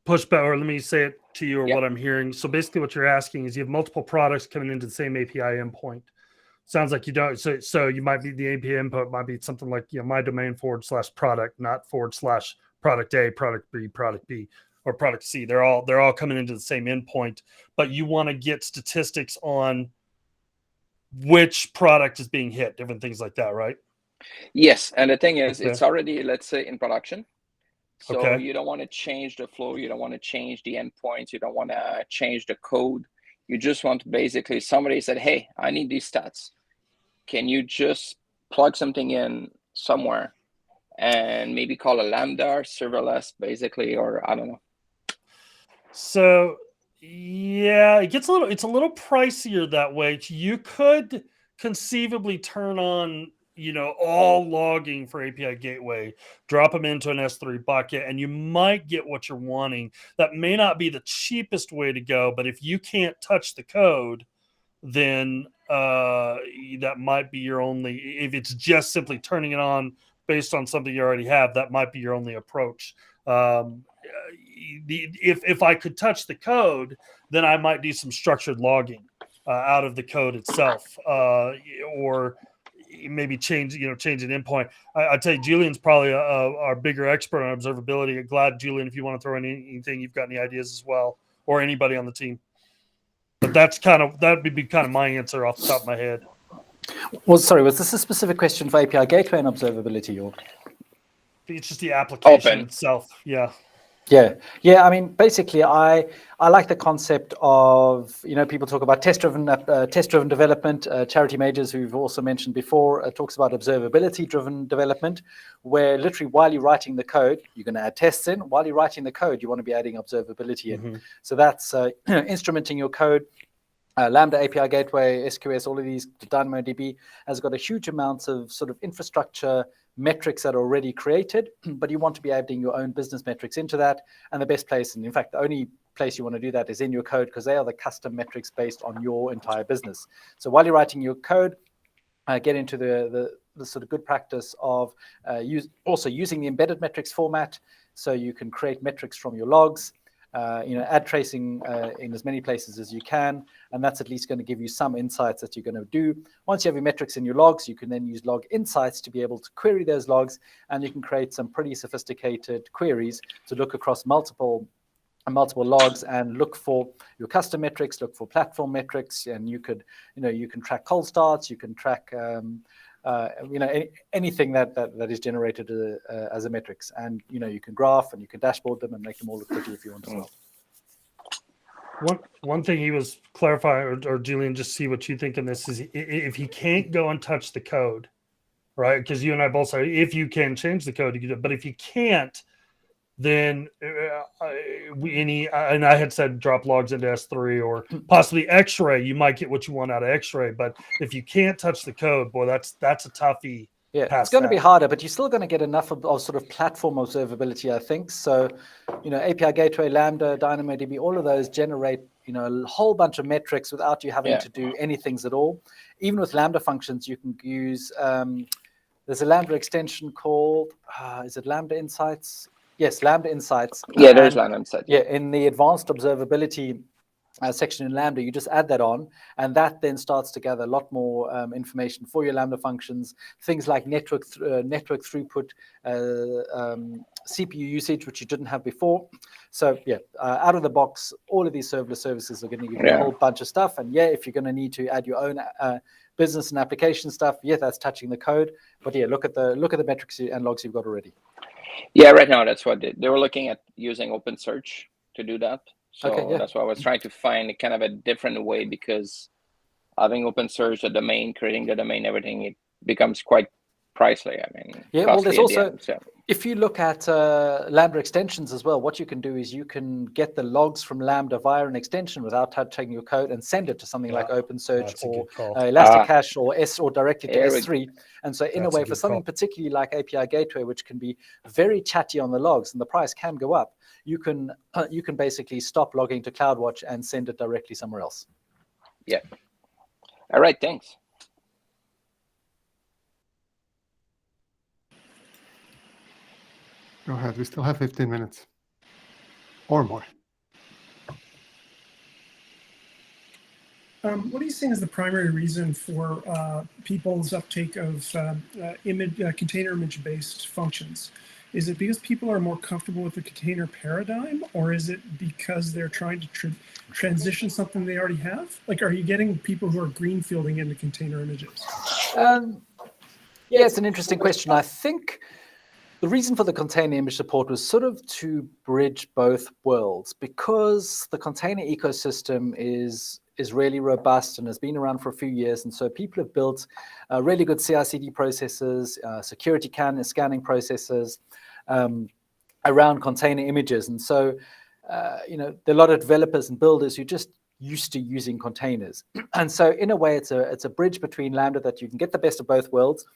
push back, or let me say it to you, or Yeah. what I'm hearing. So basically what you're asking is you have multiple products coming into the same API endpoint. Sounds like you don't. So you might be, the API input might be something like, my domain /product, not /product A, product B, product B, or product C. They're all coming into the same endpoint, but you want to get statistics on which product is being hit, different things like that, right? Yes, and the thing is, Okay. it's already, let's say, in production. So Okay. you don't want to change the flow. You don't want to change the endpoints. You don't want to change the code. You just want to basically, somebody said, hey, I need these stats. Can you just plug something in somewhere and maybe call a Lambda or serverless, basically, or I don't know. So yeah, it's a little pricier that way. You could conceivably turn on, all logging for API gateway, drop them into an S3 bucket, and you might get what you're wanting. That may not be the cheapest way to go, but if you can't touch the code, then that might be your only, if it's just simply turning it on based on something you already have, that might be your only approach. If I could touch the code, then I might do some structured logging out of the code itself, or maybe change an endpoint. I tell you, Julian's probably our bigger expert on observability. Glad, Julian, if you want to throw in anything, you've got any ideas as well, or anybody on the team. But that would be kind of my answer off the top of my head. Well, sorry, was this a specific question for API gateway and observability, or? It's just the application Open itself. Yeah. Yeah. I mean, basically, I like the concept of, people talk about test-driven development. Charity Majors, who we've also mentioned before, talks about observability-driven development, where literally while you're writing the code, you're going to add tests in. While you're writing the code, you want to be adding observability in. Mm-hmm. So that's instrumenting your code. Lambda API Gateway, SQS, all of these, DynamoDB has got a huge amount of sort of infrastructure metrics that are already created, but you want to be adding your own business metrics into that. And the best place, and in fact, the only place you want to do that is in your code, because they are the custom metrics based on your entire business. So while you're writing your code, get into the sort of good practice of also using the embedded metrics format, so you can create metrics from your logs. Add tracing in as many places as you can, and that's at least going to give you some insights that you're going to do. Once you have your metrics in your logs, you can then use log insights to be able to query those logs, and you can create some pretty sophisticated queries to look across multiple logs and look for your custom metrics, look for platform metrics, and you can track cold starts, you can track anything that is generated as a metrics, and you can graph and you can dashboard them and make them all look pretty if you want as well. One thing he was clarifying, or Julian, just see what you think in this, is if he can't go and touch the code, right? Because you and I both say if you can change the code, you can do it. But if you can't, then and I had said drop logs into S3 or possibly X-Ray. You might get what you want out of X-Ray, but if you can't touch the code, boy, that's a toughie. Yeah, it's going to be harder, but you're still going to get enough of sort of platform observability, I think. So, API Gateway, Lambda, DynamoDB, all of those generate, a whole bunch of metrics without you having to do anything at all. Even with Lambda functions, you can use, there's a Lambda extension called, is it Lambda Insights? Yes, Lambda Insights. Yeah, there's Lambda Insights. Yeah, in the advanced observability section in Lambda, you just add that on, and that then starts to gather a lot more information for your Lambda functions, things like network throughput, CPU usage, which you didn't have before. So yeah, out of the box, all of these serverless services are going to give you a whole bunch of stuff. And yeah, if you're going to need to add your own business and application stuff, yeah, that's touching the code. But yeah, look at the metrics and logs you've got already. Yeah, right now that's what they were looking at, using OpenSearch to do that. So that's why I was trying to find kind of a different way, because having OpenSearch, the domain, creating the domain, everything, it becomes quite pricey. I mean, yeah. Well, there's also, if you look at Lambda extensions as well, what you can do is you can get the logs from Lambda via an extension without touching your code and send it to something like OpenSearch or Elasticache or directly to S3. And so in a way, for something particularly like API Gateway, which can be very chatty on the logs and the price can go up, you can basically stop logging to CloudWatch and send it directly somewhere else. Yeah. All right. Thanks. Go ahead. We still have 15 minutes or more. What are you seeing as the primary reason for people's uptake of container image-based functions? Is it because people are more comfortable with the container paradigm, or is it because they're trying to transition something they already have? Like, are you getting people who are greenfielding into container images? Yeah, it's an interesting question. I think the reason for the container image support was sort of to bridge both worlds, because the container ecosystem is really robust and has been around for a few years. And so people have built really good CI/CD processes, security scanning processes around container images. And so, there are a lot of developers and builders who just used to using containers. And so in a way, it's a bridge between Lambda, that you can get the best of both worlds.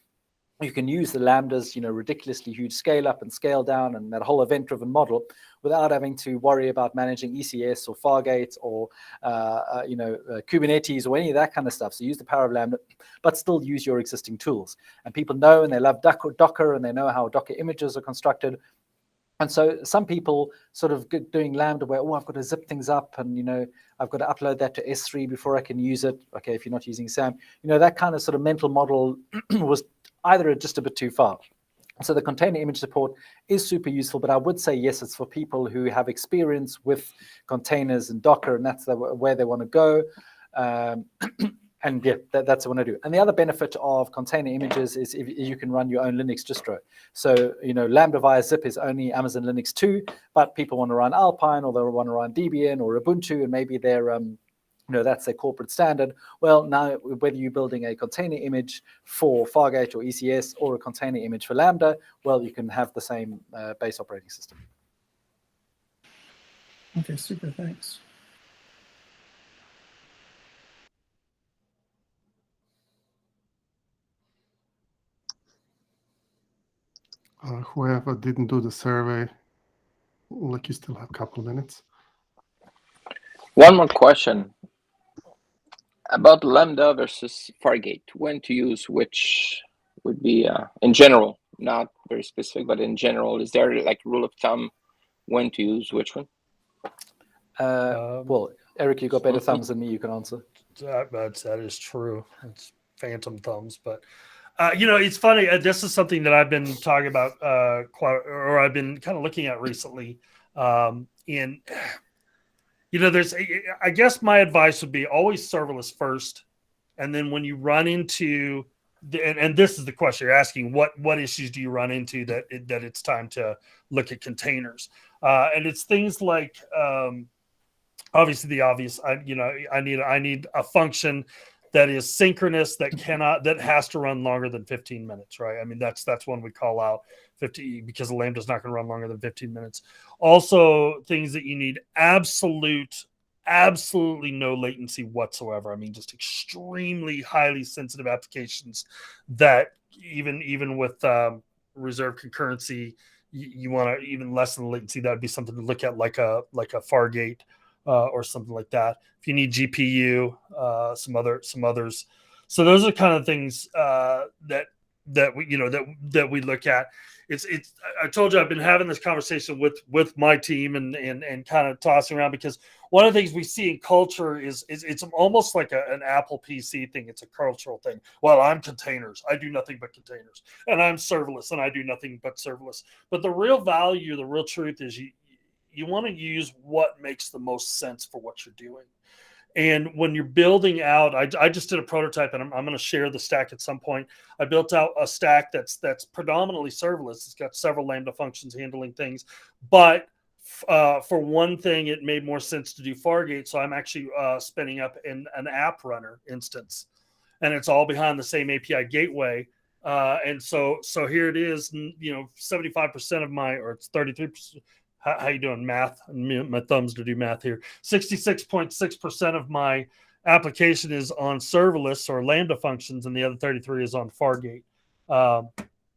You can use the Lambdas, ridiculously huge scale up and scale down and that whole event-driven model without having to worry about managing ECS or Fargate or, Kubernetes or any of that kind of stuff. So use the power of Lambda, but still use your existing tools. And people know and they love Docker and they know how Docker images are constructed. And so some people sort of doing Lambda where, I've got to zip things up and, I've got to upload that to S3 before I can use it. Okay, if you're not using SAM, that kind of sort of mental model was either just a bit too far. So the container image support is super useful, but I would say, yes, it's for people who have experience with containers and Docker, and that's where they want to go. And yeah, that's what I want to do. And the other benefit of container images is if you can run your own Linux distro. So, Lambda via zip is only Amazon Linux 2, but people want to run Alpine, or they want to run Debian or Ubuntu, and maybe they're that's their corporate standard. Well, now whether you're building a container image for Fargate or ECS or a container image for Lambda, well, you can have the same base operating system. Okay, super, thanks. Whoever didn't do the survey, you still have a couple of minutes. One more question about Lambda versus Fargate. When to use which would be, in general, not very specific, but in general, is there like rule of thumb when to use which one? Well, Eric, you got better thumbs than me. You can answer. That is true. It's phantom thumbs, but. It's funny. This is something that I've been talking about I've been kind of looking at recently. I guess my advice would be always serverless first, and then when you run into and this is the question you're asking, what issues do you run into that it's time to look at containers? And it's things like obviously the obvious. I need a function that is synchronous, that has to run longer than 15 minutes, right? I mean, that's one we call out 50 because the Lambda is not going to run longer than 15 minutes. Also, things that you need absolutely no latency whatsoever. I mean, just extremely highly sensitive applications that even with reserved concurrency, you want to even less than latency. That would be something to look at, like a Fargate or something like that. If you need GPU, some others. So those are kind of things that we look at. It's I told you I've been having this conversation with my team and kind of tossing around, because one of the things we see in culture is it's almost like an Apple PC thing. It's a cultural thing. Well, I'm containers. I do nothing but containers. And I'm serverless, and I do nothing but serverless. But the real value, the real truth is you want to use what makes the most sense for what you're doing. And when you're building out, I just did a prototype, and I'm going to share the stack at some point. I built out a stack that's predominantly serverless. It's got several Lambda functions handling things, but for one thing, it made more sense to do Fargate. So I'm actually spinning up an app runner instance, and it's all behind the same API gateway. And so here it is. 75% of or it's 33%. How you doing, math? My thumbs to do math here. 66.6% of my application is on serverless or Lambda functions, and the other 33 is on Fargate.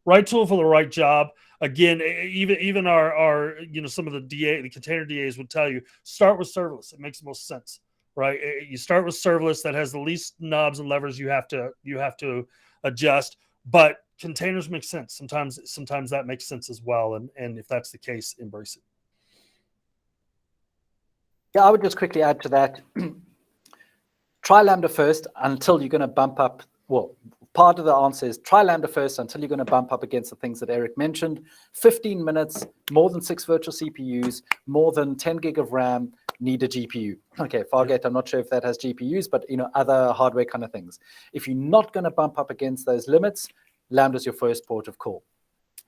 Right tool for the right job. Again, even our some of the container DAs would tell you, start with serverless. It makes the most sense, right? You start with serverless. That has the least knobs and levers you have to adjust, but containers make sense. Sometimes that makes sense as well, and if that's the case, embrace it. Yeah, I would just quickly add to that. Try Lambda first until you're going to bump up. Well, part of the answer is try Lambda first until you're going to bump up against the things that Eric mentioned. 15 minutes, more than 6 virtual CPUs, more than 10 gig of RAM, need a GPU. Okay, Fargate, I'm not sure if that has GPUs, but other hardware kind of things. If you're not going to bump up against those limits, Lambda's your first port of call.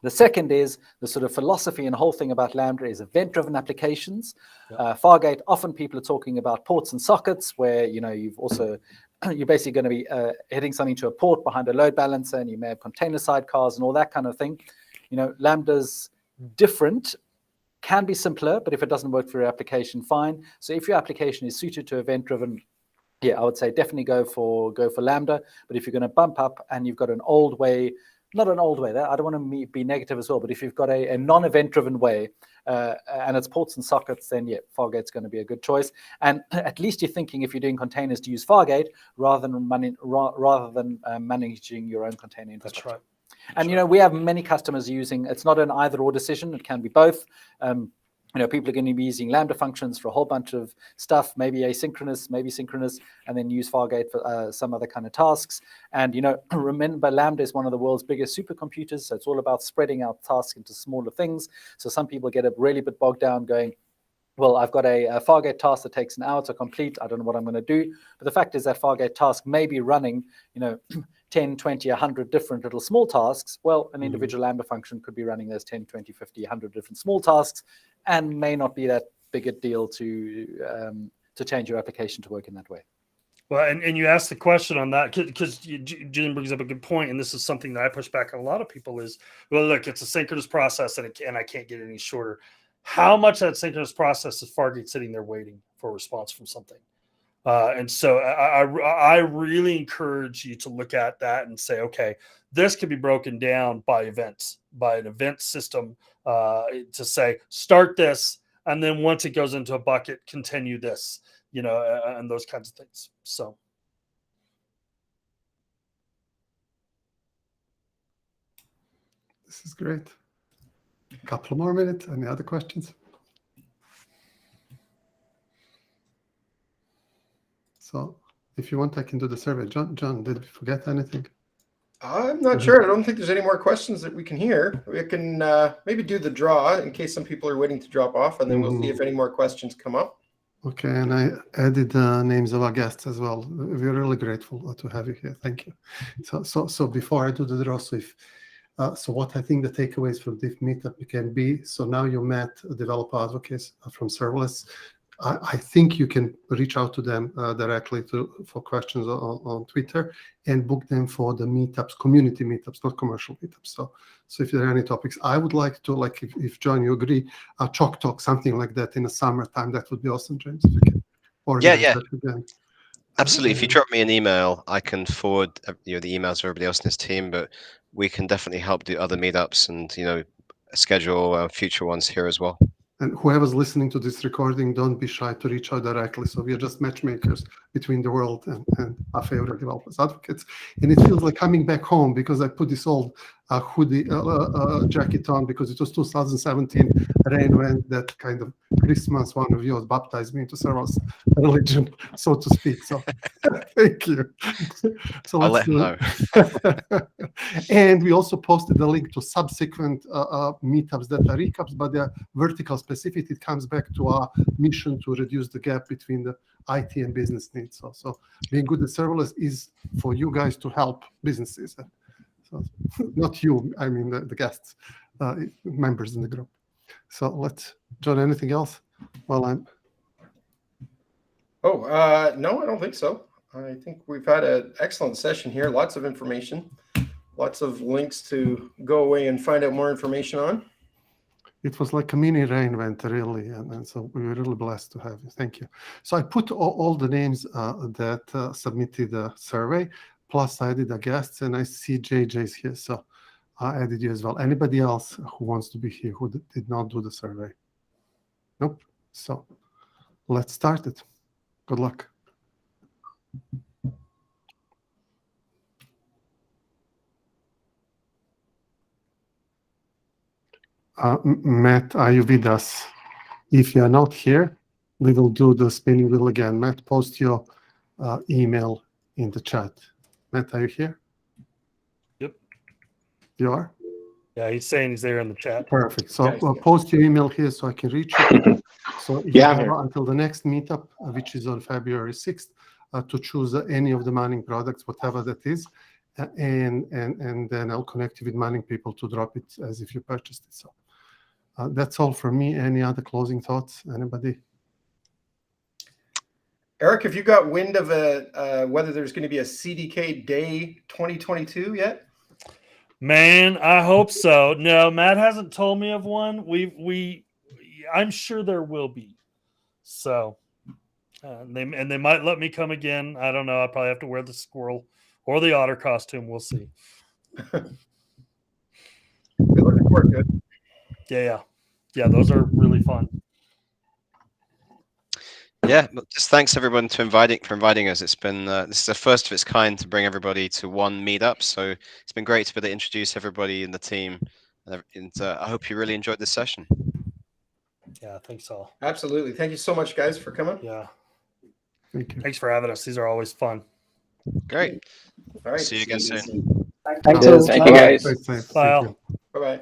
The second is the sort of philosophy and whole thing about Lambda is event-driven applications. Yeah. Fargate, often people are talking about ports and sockets, where you're basically going to be hitting something to a port behind a load balancer, and you may have container sidecars and all that kind of thing. Lambda's different, can be simpler, but if it doesn't work for your application, fine. So if your application is suited to event-driven, yeah, I would say definitely go for Lambda. But if you're going to bump up and you've got an old way, not an old way, I don't want to be negative as well, but if you've got a non-event-driven way and it's ports and sockets, then yeah, Fargate's going to be a good choice. And at least you're thinking, if you're doing containers, to use Fargate rather than managing your own container infrastructure. That's right. And we have many customers using. It's not an either-or decision. It can be both. People are going to be using Lambda functions for a whole bunch of stuff, maybe asynchronous, maybe synchronous, and then use Fargate for some other kind of tasks. And, remember, Lambda is one of the world's biggest supercomputers, so it's all about spreading out tasks into smaller things. So some people get a really bit bogged down going, well, I've got a Fargate task that takes an hour to complete. I don't know what I'm going to do. But the fact is that Fargate task may be running, 10, 20, 100 different little small tasks. Well, an individual Lambda function could be running those 10, 20, 50, 100 different small tasks, and may not be that big a deal to change your application to work in that way. Well, and you asked the question on that because Julian brings up a good point, and this is something that I push back on a lot of people is, well, look, it's a synchronous process, and I can't get any shorter. How much of that synchronous process is Fargate sitting there waiting for a response from something? And so I really encourage you to look at that and say, okay, this can be broken down by events, by an event system, to say, start this, and then once it goes into a bucket, continue this, and those kinds of things. So. This is great. A couple more minutes. Any other questions? So if you want, I can do the survey. John, did we forget anything? I'm not sure. I don't think there's any more questions that we can hear. We can maybe do the draw in case some people are waiting to drop off, and then we'll see if any more questions come up. Okay, and I added the names of our guests as well. We're really grateful to have you here. Thank you. So before I do the draw, so what I think the takeaways from this meetup can be, so now you met developer advocates from Serverless, I think you can reach out to them directly for questions on Twitter and book them for the meetups, community meetups, not commercial meetups. So if there are any topics, I would like to, like, if John, you agree, a chalk talk, something like that in the summertime. That would be awesome, James. If you can organize that again. Absolutely. If you drop me an email, I can forward the emails to everybody else in this team. But we can definitely help do other meetups and schedule future ones here as well. And whoever's listening to this recording, don't be shy to reach out directly. So we are just matchmakers between the world and our favorite developers advocates. And it feels like coming back home, because I put this old hoodie jacket on because it was 2017 reInvent, that kind of Christmas. One of yours baptized me into serverless religion, so to speak. So thank you. So I'll let him know. And we also posted a link to subsequent meetups that are recaps, but they're vertical specific. It comes back to our mission to reduce the gap between the IT and business needs. So being good at serverless is for you guys to help businesses. So not you, I mean the guests, members in the group. So John, anything else? Well, no, I don't think so. I think we've had an excellent session here. Lots of information, lots of links to go away and find out more information on. It was like a mini reInvent, really, and so we were really blessed to have you. Thank you. So I put all the names that submitted the survey, plus I added the guests, and I see JJ's here, so I added you as well. Anybody else who wants to be here who did not do the survey? Nope. So let's start it. Good luck. Matt, are you with us? If you are not here, we will do the spinning wheel again. Matt, post your email in the chat. Matt, are you here? Yep. You are? Yeah, he's saying he's there in the chat. Perfect. So post your email here so I can reach you. So you have until the next meetup, which is on February 6th, to choose any of the mining products, whatever that is. And then I'll connect you with mining people to drop it as if you purchased it. So that's all from me. Any other closing thoughts? Anybody? Eric, have you got wind of whether there's going to be a CDK Day 2022 yet? Man, I hope so. No, Matt hasn't told me of one. I'm sure there will be. So, they might let me come again. I don't know. I'll probably have to wear the squirrel or the otter costume. We'll see. We're looking forward to it. Yeah. Those are really fun. Yeah, just thanks everyone for inviting us. It's been this is the first of its kind to bring everybody to one meetup. So it's been great to be able to introduce everybody in the team, and I hope you really enjoyed this session. Yeah, thanks all. Absolutely. Thank you so much, guys, for coming. Yeah. Thank you. Thanks for having us. These are always fun. Great. All right. See you again soon. Thanks. Thank you, guys. Thanks. Bye. Bye-bye.